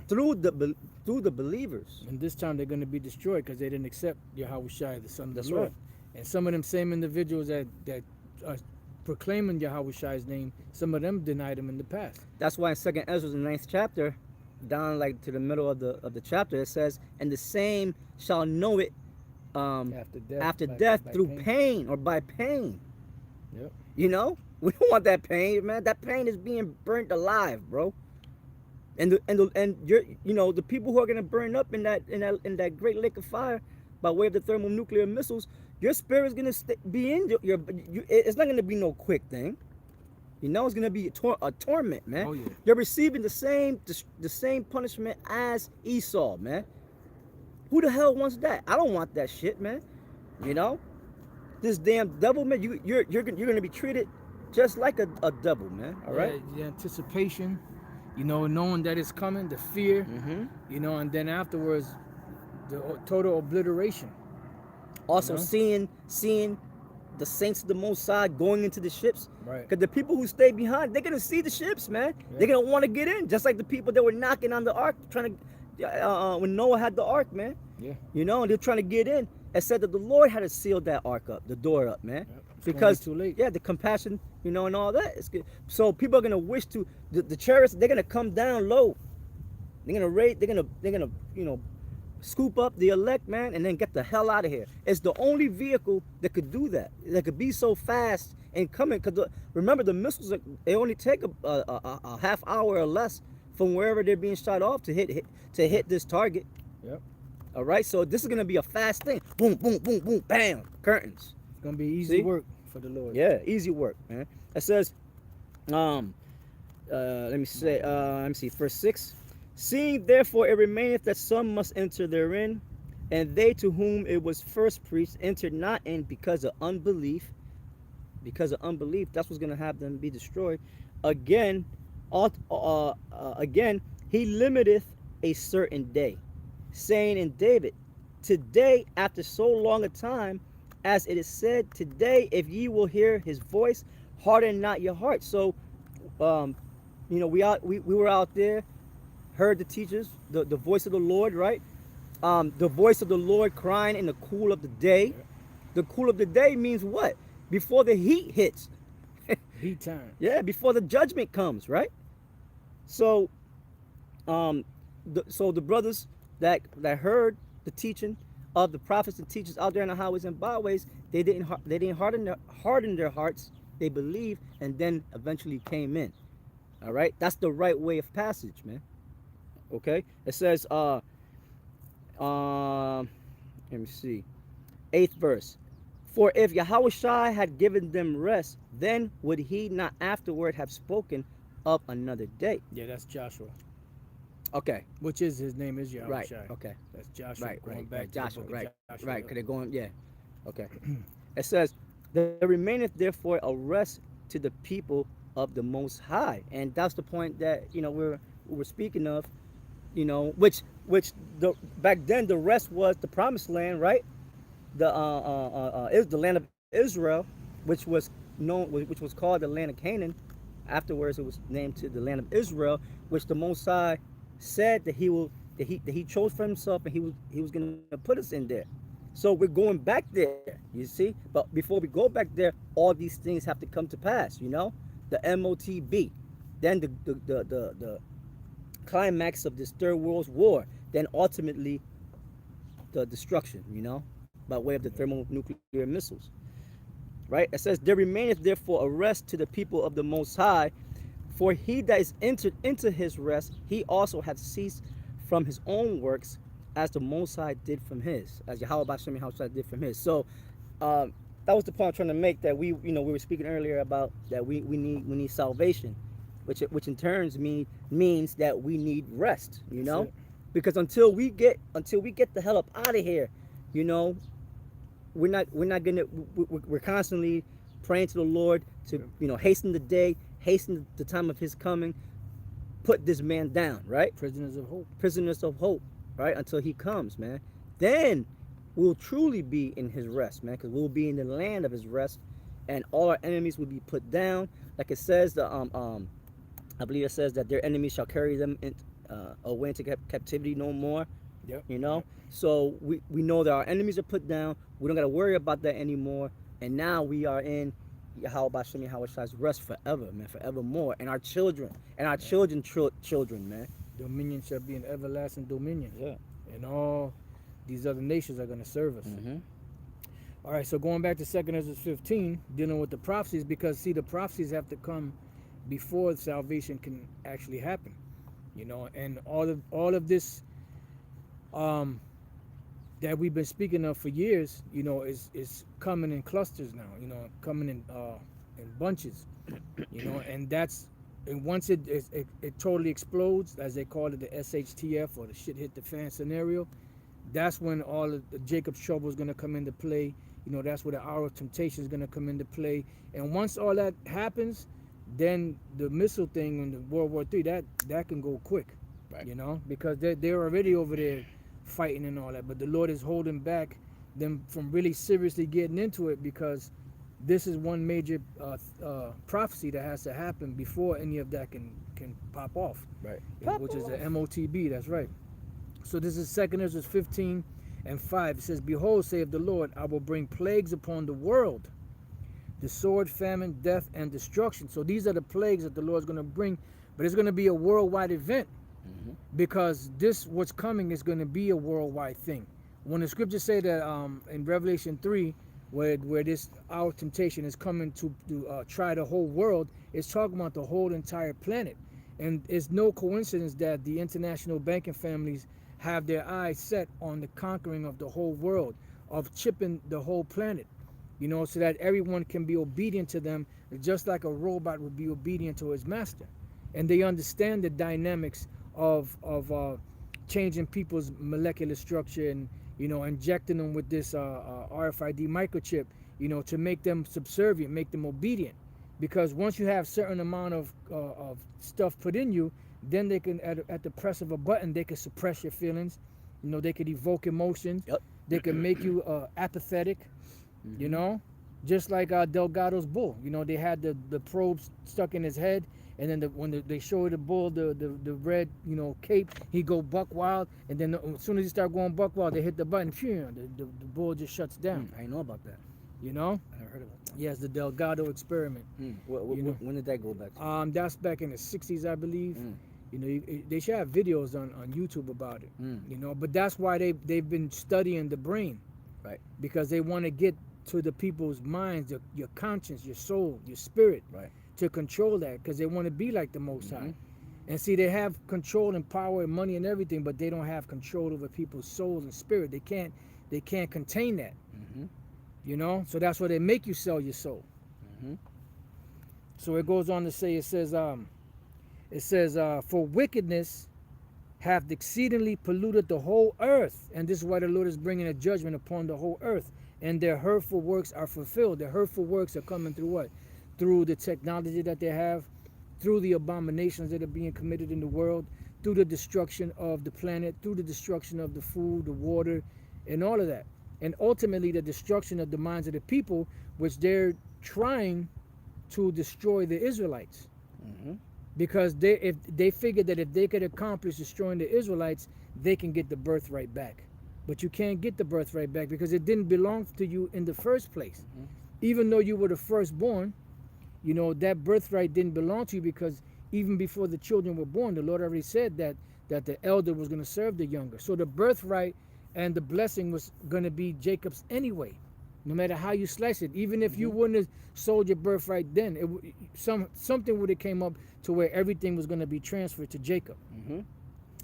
through the believers. And this time they're going to be destroyed because they didn't accept Yahushua, the Son of the Lord. Right. And some of them same individuals that are proclaiming Yahushua's name, some of them denied him in the past. That's why in 2nd Ezra, the 9th chapter, down like to the middle of the chapter, it says, "And the same shall know it after death by through pain or by pain." Yep. You know, we don't want that pain, man. That pain is being burnt alive, bro. And you're, the people who are gonna burn up in that great lake of fire by way of the thermonuclear missiles, your spirit's gonna be in your. It's not gonna be no quick thing. It's gonna be a torment, man. Oh, yeah. You're receiving the same punishment as Esau, man. Who the hell wants that? I don't want that shit, man. This damn devil, man. You're gonna be treated just like a devil, man. All right. The anticipation, knowing that it's coming, the fear, and then afterwards, the total obliteration. Also seeing the saints of the Most High going into the ships. Right. Because the people who stay behind, they're gonna see the ships, man. Yeah. They're gonna want to get in, just like the people that were knocking on the ark, trying to when Noah had the ark, man. Yeah. And they're trying to get in. It said that the Lord had to seal that ark up, the door up, man. Yep. Because too late. Yeah, the compassion, and all that. It's good. So people are gonna wish to the chariots. They're gonna come down low. They're gonna raid. They're gonna scoop up the elect, man, and then get the hell out of here. It's the only vehicle that could do that. That could be so fast and coming. Because remember, the missiles, they only take a half hour or less from wherever they're being shot off to hit this target. Yep. All right. So this is gonna be a fast thing. Boom, boom, boom, boom, bam. Curtains. It's gonna be easy work for the Lord. Yeah, easy work, man. It says, let me see, verse 6. "Seeing therefore it remaineth that some must enter therein, and they to whom it was first preached entered not in because of unbelief." Because of unbelief, that's what's gonna have them be destroyed. Again, he limiteth a certain day, saying in David, "Today, after so long a time, as it is said, today, if ye will hear his voice, harden not your heart." So, we were out there, heard the teachers, the voice of the Lord, right? The voice of the Lord crying in the cool of the day. The cool of the day means what? Before the heat hits. Heat time. Yeah, before the judgment comes, right? So, so the brothers that heard the teaching of the prophets and teachers out there in the highways and byways, they didn't harden their hearts. They believed and then eventually came in. All right, that's the right way of passage, man. Okay, it says, let me see, 8th verse. For if Yahushua had given them rest, then would he not afterward have spoken of another day? Yeah, that's Joshua. Okay, Which is his name is Yahweh right. Shai. Okay, That's Joshua. right, Going right, back right. to Joshua, the book right, of Joshua. right. Because they're going, yeah. Okay. It says, there remaineth therefore a rest to the people of the Most High, and that's the point that we were speaking of. Which the back then the rest was the Promised Land, right? The is the land of Israel, which was which was called the land of Canaan. Afterwards, it was named to the land of Israel, which the Most High said that he chose for himself, and he was going to put us in there. So we're going back there, you see. But before we go back there, all these things have to come to pass, the MOTB, then the climax of this Third World War, then ultimately the destruction, by way of the thermonuclear missiles. Right? It says, there remaineth therefore a rest to the people of the Most High, for he that is entered into his rest, he also hath ceased from his own works, as the Most High did from his, as Yahweh Bashem Yahushua did from his. So that was the point I'm trying to make, that we were speaking earlier about that we need salvation, which in turns means that we need rest, because until we get the hell up out of here, we're constantly praying to the Lord to hasten the day, hasten the time of his coming, put this man down, right? Prisoners of hope. Prisoners of hope, right? Until he comes, man. Then we'll truly be in his rest, man, because we'll be in the land of his rest, and all our enemies will be put down. Like it says, I believe it says that their enemies shall carry them away into captivity no more. Yep. So we know that our enemies are put down. We don't got to worry about that anymore. And now we are in Yahweh Bashem Yahweh's rest forever, man, forevermore. And our children, children, man. Dominion shall be an everlasting dominion. Yeah. And all these other nations are going to serve us. Mm-hmm. All right, so going back to 2 Ezra 15, dealing with the prophecies, because see, the prophecies have to come before salvation can actually happen, and all of this that we've been speaking of for years, is coming in clusters now, coming in bunches, and that's, and once it totally explodes, as they call it, the SHTF, or the shit hit the fan scenario, that's when all of the Jacob's trouble is going to come into play. That's where the hour of temptation is going to come into play. And once all that happens, then the missile thing in the World War III, that can go quick, right? Because they're already over there fighting and all that. But the Lord is holding back them from really seriously getting into it, because this is one major prophecy that has to happen before any of that can pop off, right? Which is the MOTB. That's right. So this is 2 Ezra 15 and 5. It says, behold, saith the Lord, I will bring plagues upon the world, the sword, famine, death, and destruction. So these are the plagues that the Lord's going to bring, but it's going to be a worldwide event, because what's coming is going to be a worldwide thing. When the scriptures say that in Revelation 3, where this our temptation is coming to try the whole world, it's talking about the whole entire planet. And it's no coincidence that the international banking families have their eyes set on the conquering of the whole world, of chipping the whole planet, so that everyone can be obedient to them, just like a robot would be obedient to his master. And they understand the dynamics of changing people's molecular structure, and injecting them with this RFID microchip, to make them subservient, make them obedient. Because once you have certain amount of stuff put in you, then they can, at the press of a button, they can suppress your feelings. They could evoke emotions. Yep. They can make you apathetic. just like Delgado's bull. You know, they had the probes stuck in his head, and then they showed the bull the red, you know, cape, he go buck wild, and then as soon as he start going buck wild, they hit the button, phew, the bull just shuts down. I know about that. You know? I never heard about that. Yes, the Delgado experiment. You know? When did that go back to? That's back in the 60s, I believe. Mm. You know, they should have videos on YouTube about it. Mm. You know, but that's why they've been studying the brain. Right. Because they want to get to the people's minds, your conscience, your soul, your spirit, Right. to control that, because they want to be like the Most High. And see, they have control and power and money and everything, but they don't have control over people's souls and spirit. They can't contain that. Mm-hmm. You know, so that's why they make you sell your soul. Mm-hmm. So it goes on to say, it says, for wickedness hath exceedingly polluted the whole earth, and this is why the Lord is bringing a judgment upon the whole earth, and their hurtful works are fulfilled. Their hurtful works are coming through what? Through the technology that they have, through the abominations that are being committed in the world, through the destruction of the planet, through the destruction of the food, the water, and all of that. And ultimately the destruction of the minds of the people, which they're trying to destroy the Israelites. Mm-hmm. Because if they figured that if they could accomplish destroying the Israelites, they can get the birthright back. But you can't get the birthright back because it didn't belong to you in the first place. Mm-hmm. Even though you were the firstborn, you know, that birthright didn't belong to you, because even before the children were born, the Lord already said that the elder was going to serve the younger. So the birthright and the blessing was going to be Jacob's anyway, no matter how you slice it. Even if you wouldn't have sold your birthright then, something would have came up to where everything was going to be transferred to Jacob. Mm-hmm.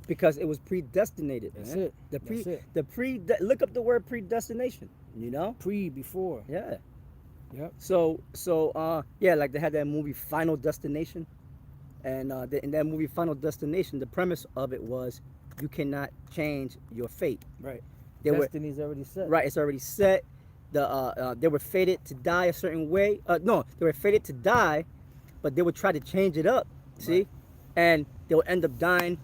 Because it was predestinated. That's man. it. That's it. Look up the word predestination. You know. Before. Yeah. Yep. So yeah, like they had that movie Final Destination, and in that movie Final Destination, the premise of it was you cannot change your fate. Right. Destiny's already set. Right, it's already set. They were fated to die a certain way. No, they were fated to die, but they would try to change it up. See, Right. and they'll end up dying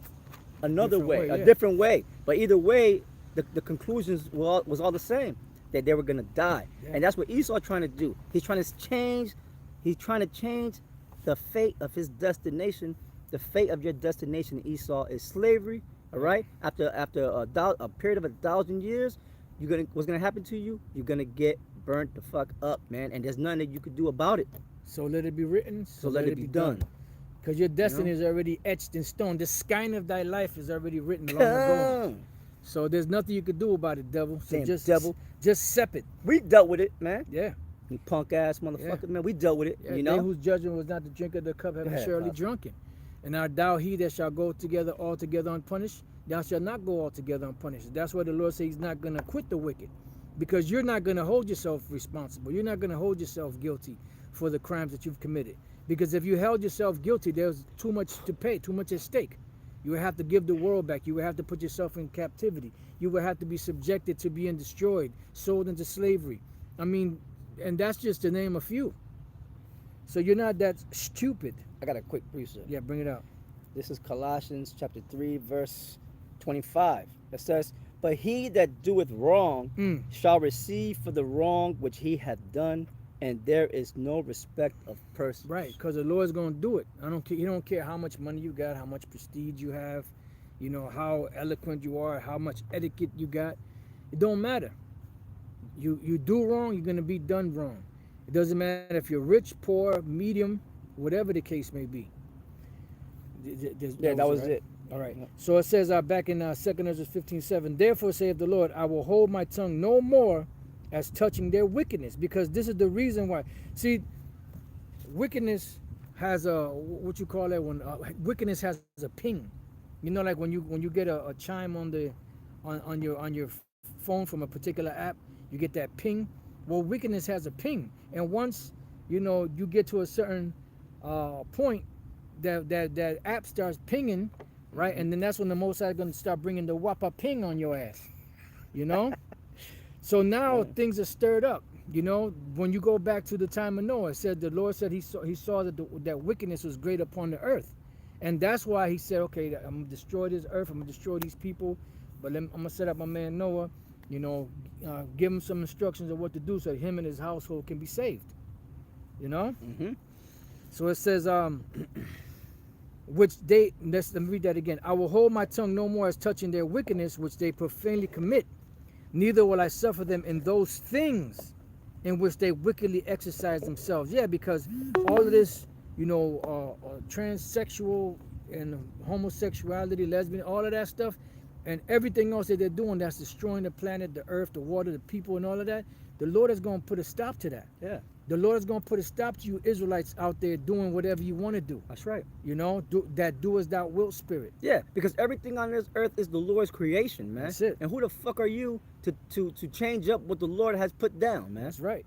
another Different way, way, a yeah. different way. But either way, the conclusions was all the same, that they were gonna die. Yeah. And that's what Esau trying to do. He's trying to change the fate of his destination. The fate of your destination, Esau, is slavery. All right. After a period of 1,000 years, what's gonna happen to you? You're gonna get burnt the fuck up, man. And there's nothing that you could do about it. So let it be written. So let it be done. Because your destiny is already etched in stone. The skein of thy life is already written long ago. Come. So there's nothing you could do about it, devil. So Damn just devil. just sep it. We dealt with it, man. Yeah. You punk ass motherfucker, man. We dealt with it. Yeah, You they know. whose judgment was not to drink of the cup have Go ahead, surely Pop. drunken. And art thou he that shall go together altogether unpunished? Thou shalt not go altogether unpunished. That's why the Lord says he's not going to quit the wicked. Because you're not going to hold yourself responsible. You're not going to hold yourself guilty for the crimes that you've committed. Because if you held yourself guilty, there's too much to pay, too much at stake. You would have to give the world back. You would have to put yourself in captivity. You would have to be subjected to being destroyed, sold into slavery. I mean, and that's just to name a few. So you're not that stupid. I got a quick precept. Yeah, bring it out. This is Colossians chapter 3, verse 25. It says, "But he that doeth wrong shall receive for the wrong which he hath done, and there is no respect of persons." Right, because the Lord's going to do it. I don't care. He don't care how much money you got, how much prestige you have, you know, how eloquent you are, how much etiquette you got. It don't matter. You do wrong, you're going to be done wrong. It doesn't matter if you're rich, poor, medium, whatever the case may be. Yeah, that was it. All right. So it says back in 2 Ezra 15:7, "Therefore saith the Lord, I will hold my tongue no more as touching their wickedness," because this is the reason why. See, wickedness has a, what you call that one? Wickedness has a ping. You know, like when you get a chime on your phone from a particular app, you get that ping. Well, wickedness has a ping, and once you get to a certain point, that app starts pinging, right? And then that's when the Most High is going to start bringing the whopper ping on your ass, you know. So now things are stirred up. You know, when you go back to the time of Noah, it said the Lord said he saw that that wickedness was great upon the earth, and that's why he said, okay, I'm gonna destroy this earth, I'm gonna destroy these people, but I'm gonna set up my man Noah, You know, give him some instructions of what to do so him and his household can be saved. You know? Mm-hmm. So it says, which they, let me read that again. I will hold my tongue no more as touching their wickedness, which they profanely commit. Neither will I suffer them in those things in which they wickedly exercise themselves. Yeah, because all of this, you know, transsexual and homosexuality, lesbian, all of that stuff, and everything else that they're doing that's destroying the planet, the earth, the water, the people, and all of that, the Lord is going to put a stop to that. Yeah, The Lord is going to put a stop to you Israelites out there doing whatever you want to do. that's right. You know, do as thou wilt spirit. Yeah, because everything on this earth is the Lord's creation, man. That's it. And who the fuck are you to change up what the Lord has put down, man? That's right.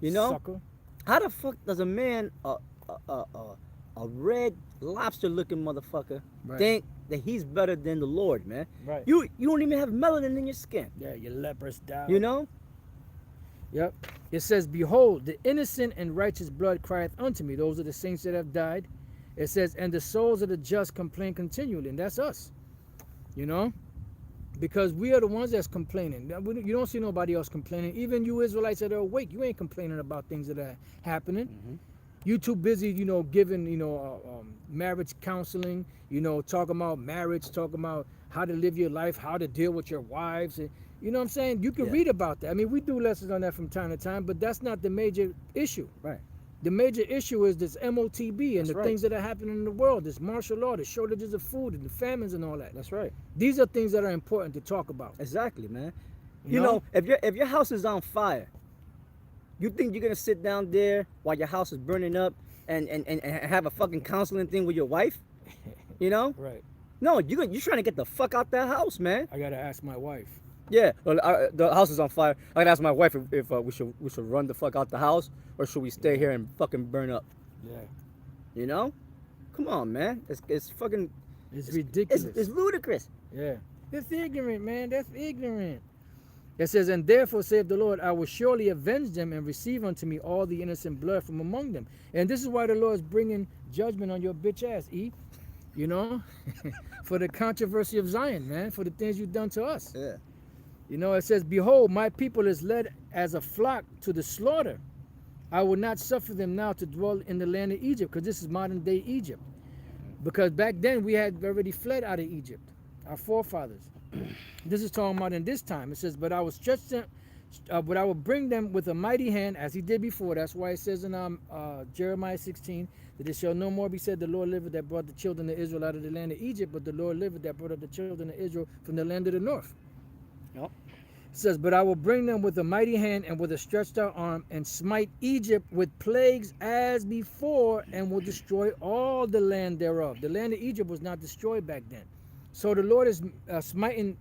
You know, Sucker. how the fuck does a man, a red lobster-looking motherfucker, Right. think that he's better than the Lord, man? Right. You don't even have melanin in your skin. Yeah, you leprous dog. You know? Yep. It says, behold, the innocent and righteous blood crieth unto me. Those are the saints that have died. It says, and the souls of the just complain continually. And that's us. You know? Because we are the ones that's complaining. You don't see nobody else complaining. Even you Israelites that are awake, you ain't complaining about things that are happening. Mm-hmm. You too busy, you know, giving, you know, marriage counseling, you know, talking about marriage, talking about how to live your life, how to deal with your wives. And, you know what I'm saying? You can Yeah. read about that. I mean, we do lessons on that from time to time, but that's not the major issue. Right. The major issue is this MOTB and That's the right. things that are happening in the world, this martial law, the shortages of food and the famines and all that. That's right. These are things that are important to talk about. Exactly, man. You You know? know, if your house is on fire, you think you're gonna sit down there while your house is burning up and have a fucking counseling thing with your wife? You know? Right. No, you're trying to get the fuck out that house, man. I got to ask my wife. Yeah, well, the house is on fire. I gotta ask my wife if we should run the fuck out the house or should we stay here and fucking burn up? Yeah. You know? Come on, man. It's fucking It's ridiculous. it's ludicrous. Yeah. That's ignorant, man. That's ignorant. It says, and therefore saith the Lord, I will surely avenge them and receive unto me all the innocent blood from among them. And this is why the Lord is bringing judgment on your bitch ass, E. You know? For the controversy of Zion, man. For the things you've done to us. Yeah. You know, it says, behold, my people is led as a flock to the slaughter. I will not suffer them now to dwell in the land of Egypt, because this is modern day Egypt. Because back then we had already fled out of Egypt, our forefathers. This is talking about in this time. It says, but I will stretch them, but I will bring them with a mighty hand, as he did before. That's why it says in Jeremiah 16, that it shall no more be said, the Lord liveth that brought the children of Israel out of the land of Egypt, but the Lord liveth that brought up the children of Israel from the land of the north. Yep. It says, but I will bring them with a mighty hand and with a stretched out arm, and smite Egypt with plagues as before, and will destroy all the land thereof. The land of Egypt was not destroyed back then. So the Lord is smiting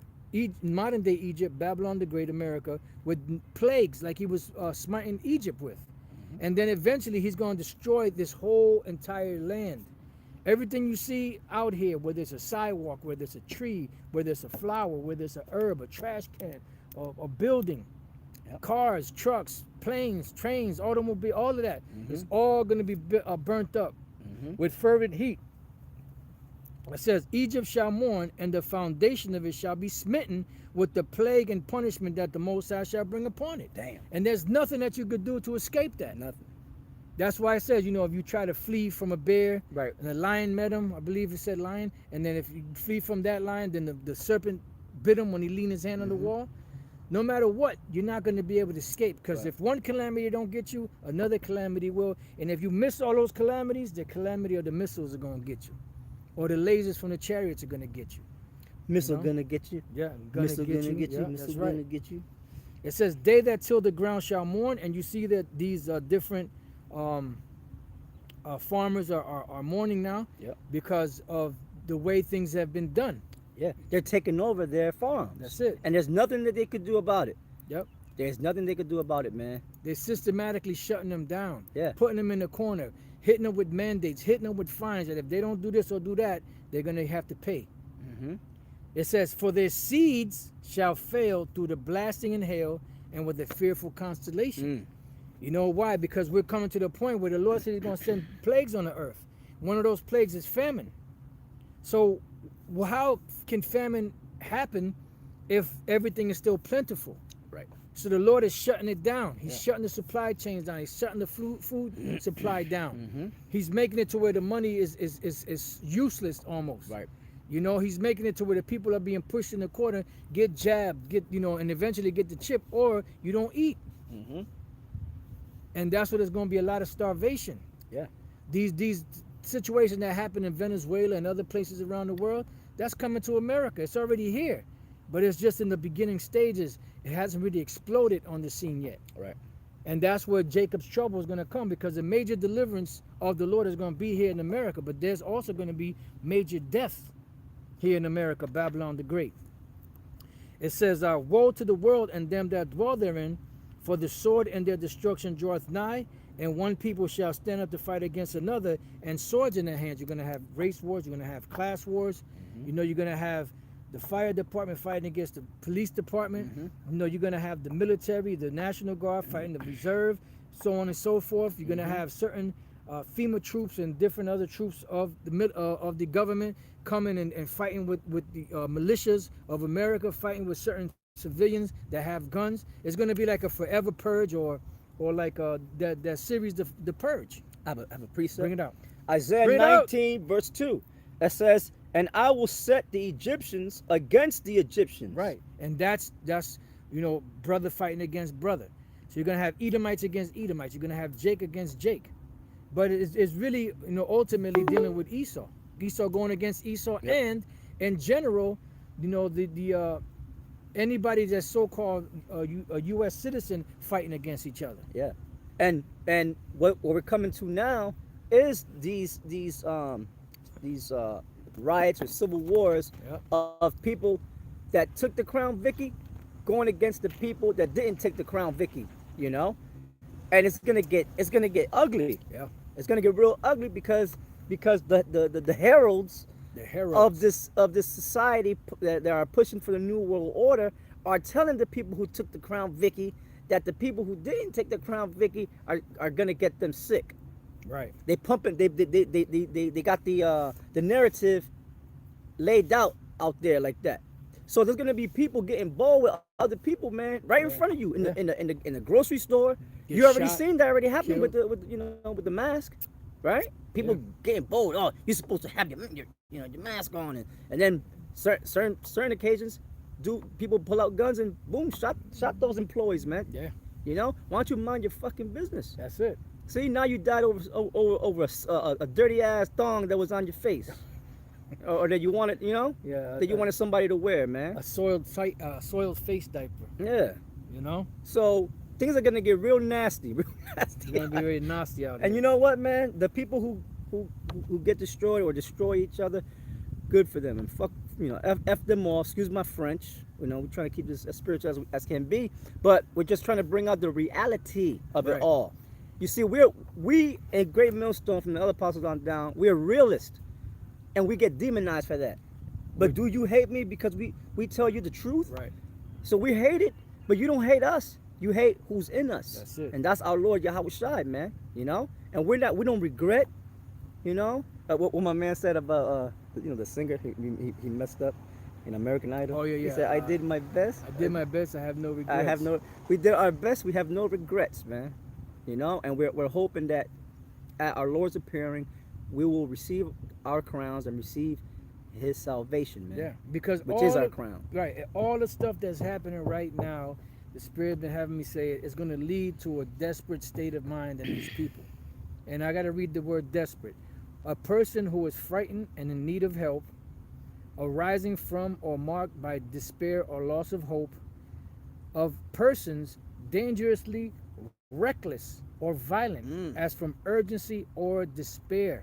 modern day Egypt, Babylon the Great, America, with plagues like he was smiting Egypt with. And then eventually he's going to destroy this whole entire land. Everything you see out here, whether it's a sidewalk, whether it's a tree, whether it's a flower, whether it's a herb, a trash can, or a building, Yep. cars, trucks, planes, trains, automobile, all of that, Mhm. it's all going to be burnt up Mm-hmm. with fervent heat. It says, Egypt shall mourn, and the foundation of it shall be smitten with the plague and punishment that the Most High shall bring upon it. Damn. And there's nothing that you could do to escape that. Nothing. That's why it says, you know, if you try to flee from a bear, Right. and a lion met him, I believe it said lion, and then if you flee from that lion, then the serpent bit him when he leaned his hand on the Mhm. wall. No matter what, you're not going to be able to escape, because Right. if one calamity don't get you, another calamity will. And if you miss all those calamities, the calamity of the missiles are going to get you, or the lasers from the chariots are going to get you. Missile know? gonna get you. Yeah, Missile gonna get you. Yeah, Missile that's gonna right. get you. It says, they that till the ground shall mourn, and you see that these different farmers are mourning now, Yep. because of the way things have been done. Yeah. They're taking over their farms. That's it. And there's nothing that they could do about it. Yep. There's nothing they could do about it, man. They're systematically shutting them down, Yeah. putting them in the corner, hitting them with mandates, hitting them with fines, that if they don't do this or do that, they're going to have to pay. Mm-hmm. It says, for their seeds shall fail through the blasting and hail and with the fearful constellation. You know why? Because we're coming to the point where the Lord said he's going to send plagues on the earth. One of those plagues is famine. So how can famine happen if everything is still plentiful. Right. So the Lord is shutting it down. He's Yeah. shutting the supply chains down. He's shutting the food supply down. Mm-hmm. He's making it to where the money is useless almost. Right. You know, he's making it to where the people are being pushed in the corner, get jabbed, and eventually get the chip, or you don't eat. Mm-hmm. And that's what there's going to be a lot of starvation. Yeah. These situations that happen in Venezuela and other places around the world, that's coming to America. It's already here, but it's just in the beginning stages. It hasn't really exploded on the scene yet. Right. And that's where Jacob's trouble is going to come, because the major deliverance of the Lord is going to be here in America, but there's also going to be major death here in America, Babylon the Great. It says, woe to the world and them that dwell therein, for the sword and their destruction draweth nigh, and one people shall stand up to fight against another, and swords in their hands. You're going to have race wars, you're going to have class wars, Mm-hmm. you're going to have the fire department fighting against the police department, Mm-hmm. you're going to have the military, the National Guard fighting the reserve, so on and so forth. You're going to Mm-hmm. have certain FEMA troops and different other troops of the government coming and fighting with the militias of America, fighting with certain civilians that have guns. It's going to be like a forever purge, or like that series, the Purge. I have a precept. Bring it out. Isaiah Bring it out. 19 verse 2. That says, and I will set the Egyptians against the Egyptians. Right, and that's brother fighting against brother. So you're gonna have Edomites against Edomites. You're gonna have Jake against Jake, but it's really ultimately dealing with Esau. Esau going against Esau, Yep. and in general, the anybody that's so-called a U.S. citizen fighting against each other. Yeah. And what we're coming to now is these riots or civil wars Yep. of people that took the Crown Vicky going against the people that didn't take the Crown Vicky, and it's gonna get ugly. Yeah, It's gonna get real ugly because the heralds the heralds of this society that are pushing for the new world order are telling the people who took the Crown Vicky that the people who didn't take the Crown Vicky are gonna get them sick. Right. They pumping. They got the narrative laid out there like that. So there's gonna be people getting bold with other people, man, right in Yeah. front of you in Yeah. the grocery store. Get You already shot, seen that already happening with killed. with the mask, right? People Yeah. getting bold. Oh, you're supposed to have your mask on, and then certain occasions, people pull out guns and boom, shot those employees, man. Yeah, Why don't you mind your fucking business? that's it. See, now you died over a dirty ass thong that was on your face, or that you wanted, Yeah, that you wanted somebody to wear, man. a soiled face diaper. Yeah. You So things are gonna get real nasty, real nasty. It's gonna be very nasty out And here. you know what, man? The people who get destroyed or destroy each other, good for them. And fuck, f them all. Excuse my French. We're trying to keep this as spiritual as can be, but we're just trying to bring out the reality of Right. it all. You see, we in Great Millstone, from the other apostles on down, we're realists, and we get demonized for that. But do you hate me because we tell you the truth? Right. So we hate it, but you don't hate us. You hate who's in us. That's it. And that's our Lord Yahweh Shai, man. And we don't regret, what my man said about the singer he messed up in American Idol. Oh, yeah, He yeah. said, I did my best. I did my best. I have no regrets. We did our best. We have no regrets, man. And we're hoping that at our Lord's appearing, we will receive our crowns and receive His salvation, man. Yeah, because Which all is our the- crown. Right, all the stuff that's happening right now, the Spirit been having me say it is going to lead to a desperate state of mind in these people. And I got to read the word desperate. A person who is frightened and in need of help, arising from or marked by despair or loss of hope, of persons dangerously reckless or violent, as from urgency or despair.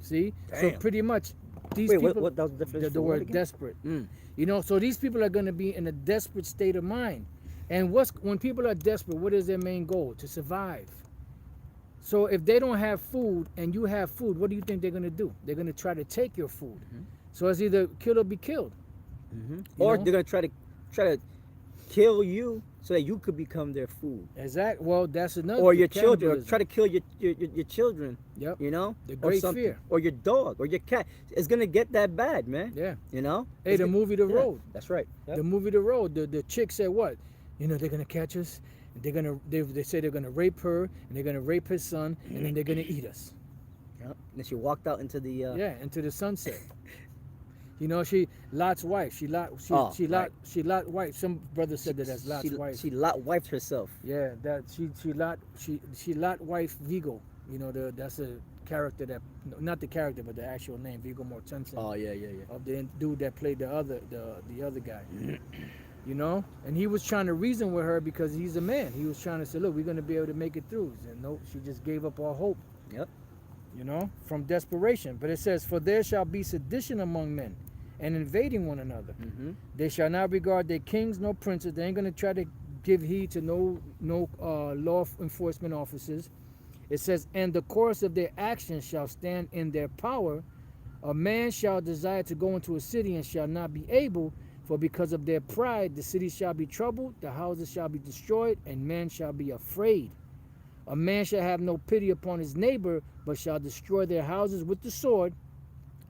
See? So Damn. pretty much these Wait, people, what that was the definition the for what word again? desperate. Mm. So these people are going to be in a desperate state of mind. And when people are desperate, what is their main goal? To survive. So if they don't have food and you have food, what do you think they're going to do? They're going to try to take your food. So it's either kill or be killed. Or know? they're gonna try to kill you so that you could become their food, Exactly. Well, that's another. or thing, your children, or cannibalism. try to kill your children. Yep. You know, The or great something, fear. or your dog, or your cat. It's gonna get that bad, man. Yeah. You know. Hey, It's the gonna- movie The yeah, Road. That's right. Yep. The movie The Road. The chick said what? You know, they're gonna catch us. And they say they're gonna rape her and they're gonna rape his son and then they're gonna eat us. Yep. And then she walked out into the. Yeah, into the sunset. You know, she Lot's wife. She Lot wife. Some brother said that that's Lot's wife. She lot wiped herself. Yeah, that she Lot wife Vigo. You know, that's a character that, not the character but the actual name, Vigo Mortensen. Oh yeah. Of the dude that played the other guy. You know, and he was trying to reason with her because he's a man. He was trying to say, look, we're gonna be able to make it through. And no, she just gave up all hope. Yep. You know, from desperation. But it says, for there shall be sedition among men, and invading one another. Mm-hmm. They shall not regard their kings nor princes. They ain't gonna try to give heed to no law enforcement officers. It says, and the course of their actions shall stand in their power. A man shall desire to go into a city and shall not be able, for because of their pride the city shall be troubled, the houses shall be destroyed, and men shall be afraid. A man shall have no pity upon his neighbor, but shall destroy their houses with the sword,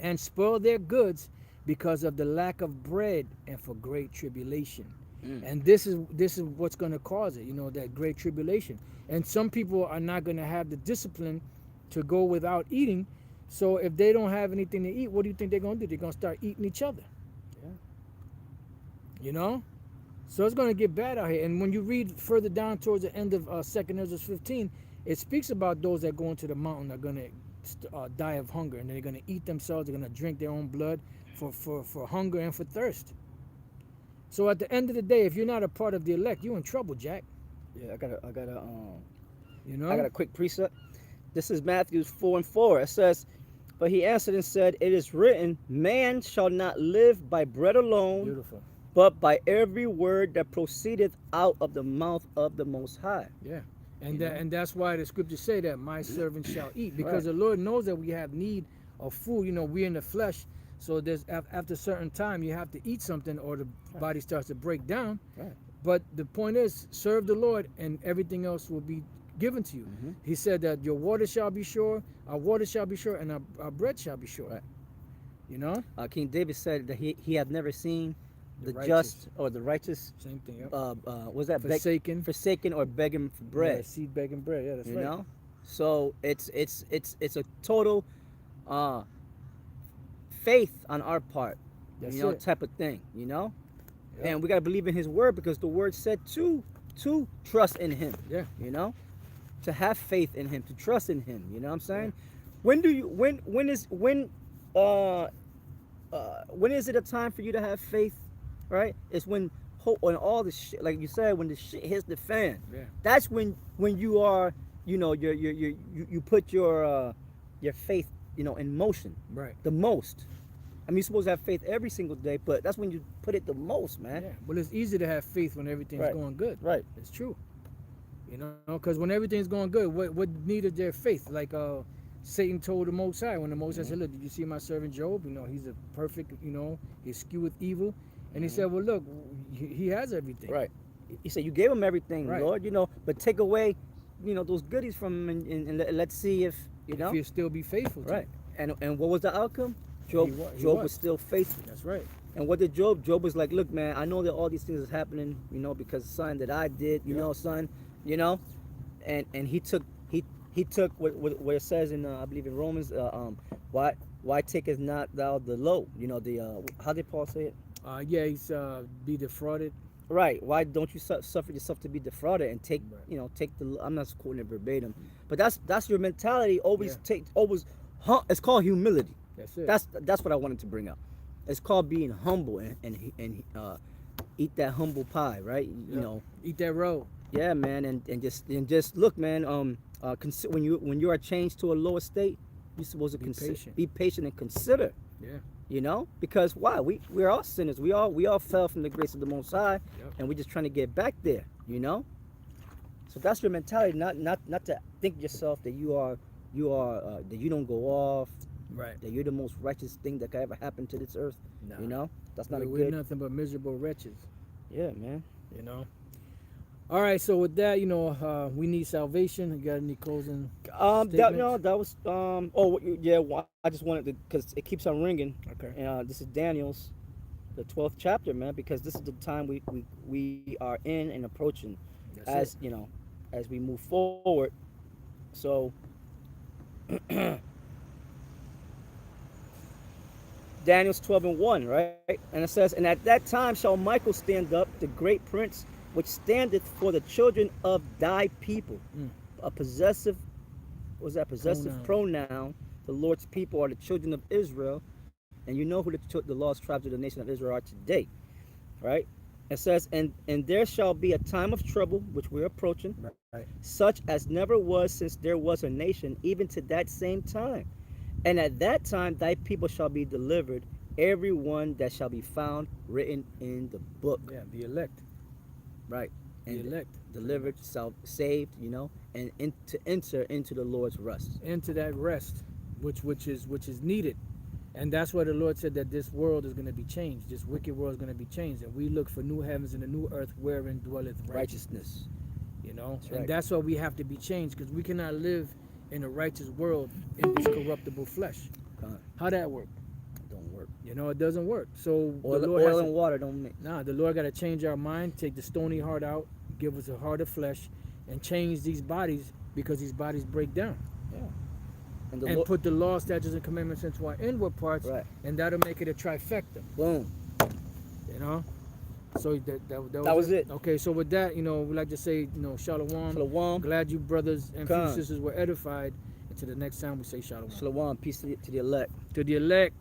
and spoil their goods because of the lack of bread and for great tribulation. And this is what's going to cause it, you know, that great tribulation. And some people are not going to have the discipline to go without eating. So if they don't have anything to eat, what do you think they're going to do? They're going to start eating each other. Yeah. You know? So it's going to get bad out here. And when you read further down towards the end of 2 Ezra 15, it speaks about those that go into the mountain are going to die of hunger. And they're going to eat themselves. They're going to drink their own blood for hunger and for thirst. So at the end of the day, if you're not a part of the elect, you're in trouble, Jack. Yeah, I got You know? a quick precept. This is Matthew 4:4. It says, but he answered and said, it is written, man shall not live by bread alone, Beautiful. but by every word that proceedeth out of the mouth of the Most High. Yeah. And You that know? and that's why the scriptures say that my servant shall eat. Because Right. the Lord knows that we have need of food. You know, we're in the flesh. So there's after a certain time you have to eat something or the body starts to break down. Right. But the point is, serve the Lord and everything else will be given to you. Mhm. He said that your water shall be sure, our water shall be sure, and our bread shall be sure. Right. You know? King David said that he had never seen The the righteous. just or the righteous Same thing. Yep. was that forsaken or begging for bread. Yeah, seed begging bread. Yeah, that's You right. know, so it's a total faith on our part, That's you know, it. type of thing, you know. Yeah. And we gotta believe in His word because the word said to trust in Him. Yeah. You know, to have faith in Him, to trust in Him. You know what I'm saying? When do you when is it a time for you to have faith? Right? It's when all the shit, like you said, when the shit hits the fan. Yeah. That's when you are, you know, you put your faith, you know, in motion Right. the most. I mean, you're supposed to have faith every single day, but that's when you put it the most, man. Yeah. Well, it's easy to have faith when everything's Right. going good. Right. It's true. You know, because when everything's going good, what needed their faith? Like Satan told the Most High, when the Most High said, look, did you see my servant Job? You know, he's a perfect, you know, he's skewed with evil. And he said, well, look, he has everything. Right. He said, you gave him everything, Right. Lord, you know, but take away, you know, those goodies from him and let's see if, you know. If he'll still be faithful to Right. him. And what was the outcome? Job He was was. still faithful. That's right. And what did Job? Job was like, look, man, I know that all these things is happening, you know, because son that I did, you Yeah. know, son, you know, and he took what it says in I believe in Romans, why takest not thou the low? You know, the how did Paul say it? Yeah, he's be defrauded. Right. Why don't you suffer yourself to be defrauded and take, Right. you know, take the? I'm not quoting it verbatim, but that's your mentality. Always Yeah. It's called humility. That's it. That's what I wanted to bring up. It's called being humble and eat that humble pie, right? You Yeah. know, Eat that roll. yeah, man, and just look, man. When you are changed to a lower state, you're supposed to be patient and consider. Yeah. You know, because why? We're all sinners. We all fell from the grace of the Most High, Yep. and we're just trying to get back there. You know, so that's your mentality. Not to think yourself that you are that you don't go off, Right. that you're the most righteous thing that could ever happen to this earth. Nah. You know, that's not a We're good. nothing but miserable wretches. Yeah, man. You know. All right, so with that, we need salvation. You got any closing No, that was yeah. I just wanted to, because it keeps on ringing. Okay. And this is Daniel's, the 12th chapter, man, because this is the time we are in and approaching, That's as it. as we move forward. So Daniel's 12:1, right? And it says, "And at that time shall Michael stand up, the great prince, which standeth for the children of thy people." Mm. A possessive, what was that? Possessive pronoun. The Lord's people are the children of Israel, and you know who the lost tribes of the nation of Israel are today, right? It says, and there shall be a time of trouble, which we're approaching, Right. such as never was since there was a nation, even to that same time. And at that time thy people shall be delivered, every one that shall be found written in the book. Yeah, the elect. Right. The And elect. delivered, saved, and to enter into the Lord's rest. Into that rest, which is needed. And that's why the Lord said that this world is going to be changed. This wicked world is going to be changed. And we look for new heavens and a new earth wherein dwelleth righteousness. That's And right. that's why we have to be changed, because we cannot live in a righteous world in this corruptible flesh. God, How that work? don't work. It doesn't work. So the Oil, Lord has oil to, and water don't mix. the Lord got to change our mind, take the stony heart out, give us a heart of flesh, and change these bodies, because these bodies break down. Yeah. And the And Lord, put the law, statutes, and commandments into our inward parts, right. and that'll make it a trifecta. Boom. So That was it. Okay, so with that, we like to say, shalom. Shalom. Glad you brothers and few Khan. sisters were edified. Until the next time, we say shalom. Shalom. Peace to the elect. To the elect.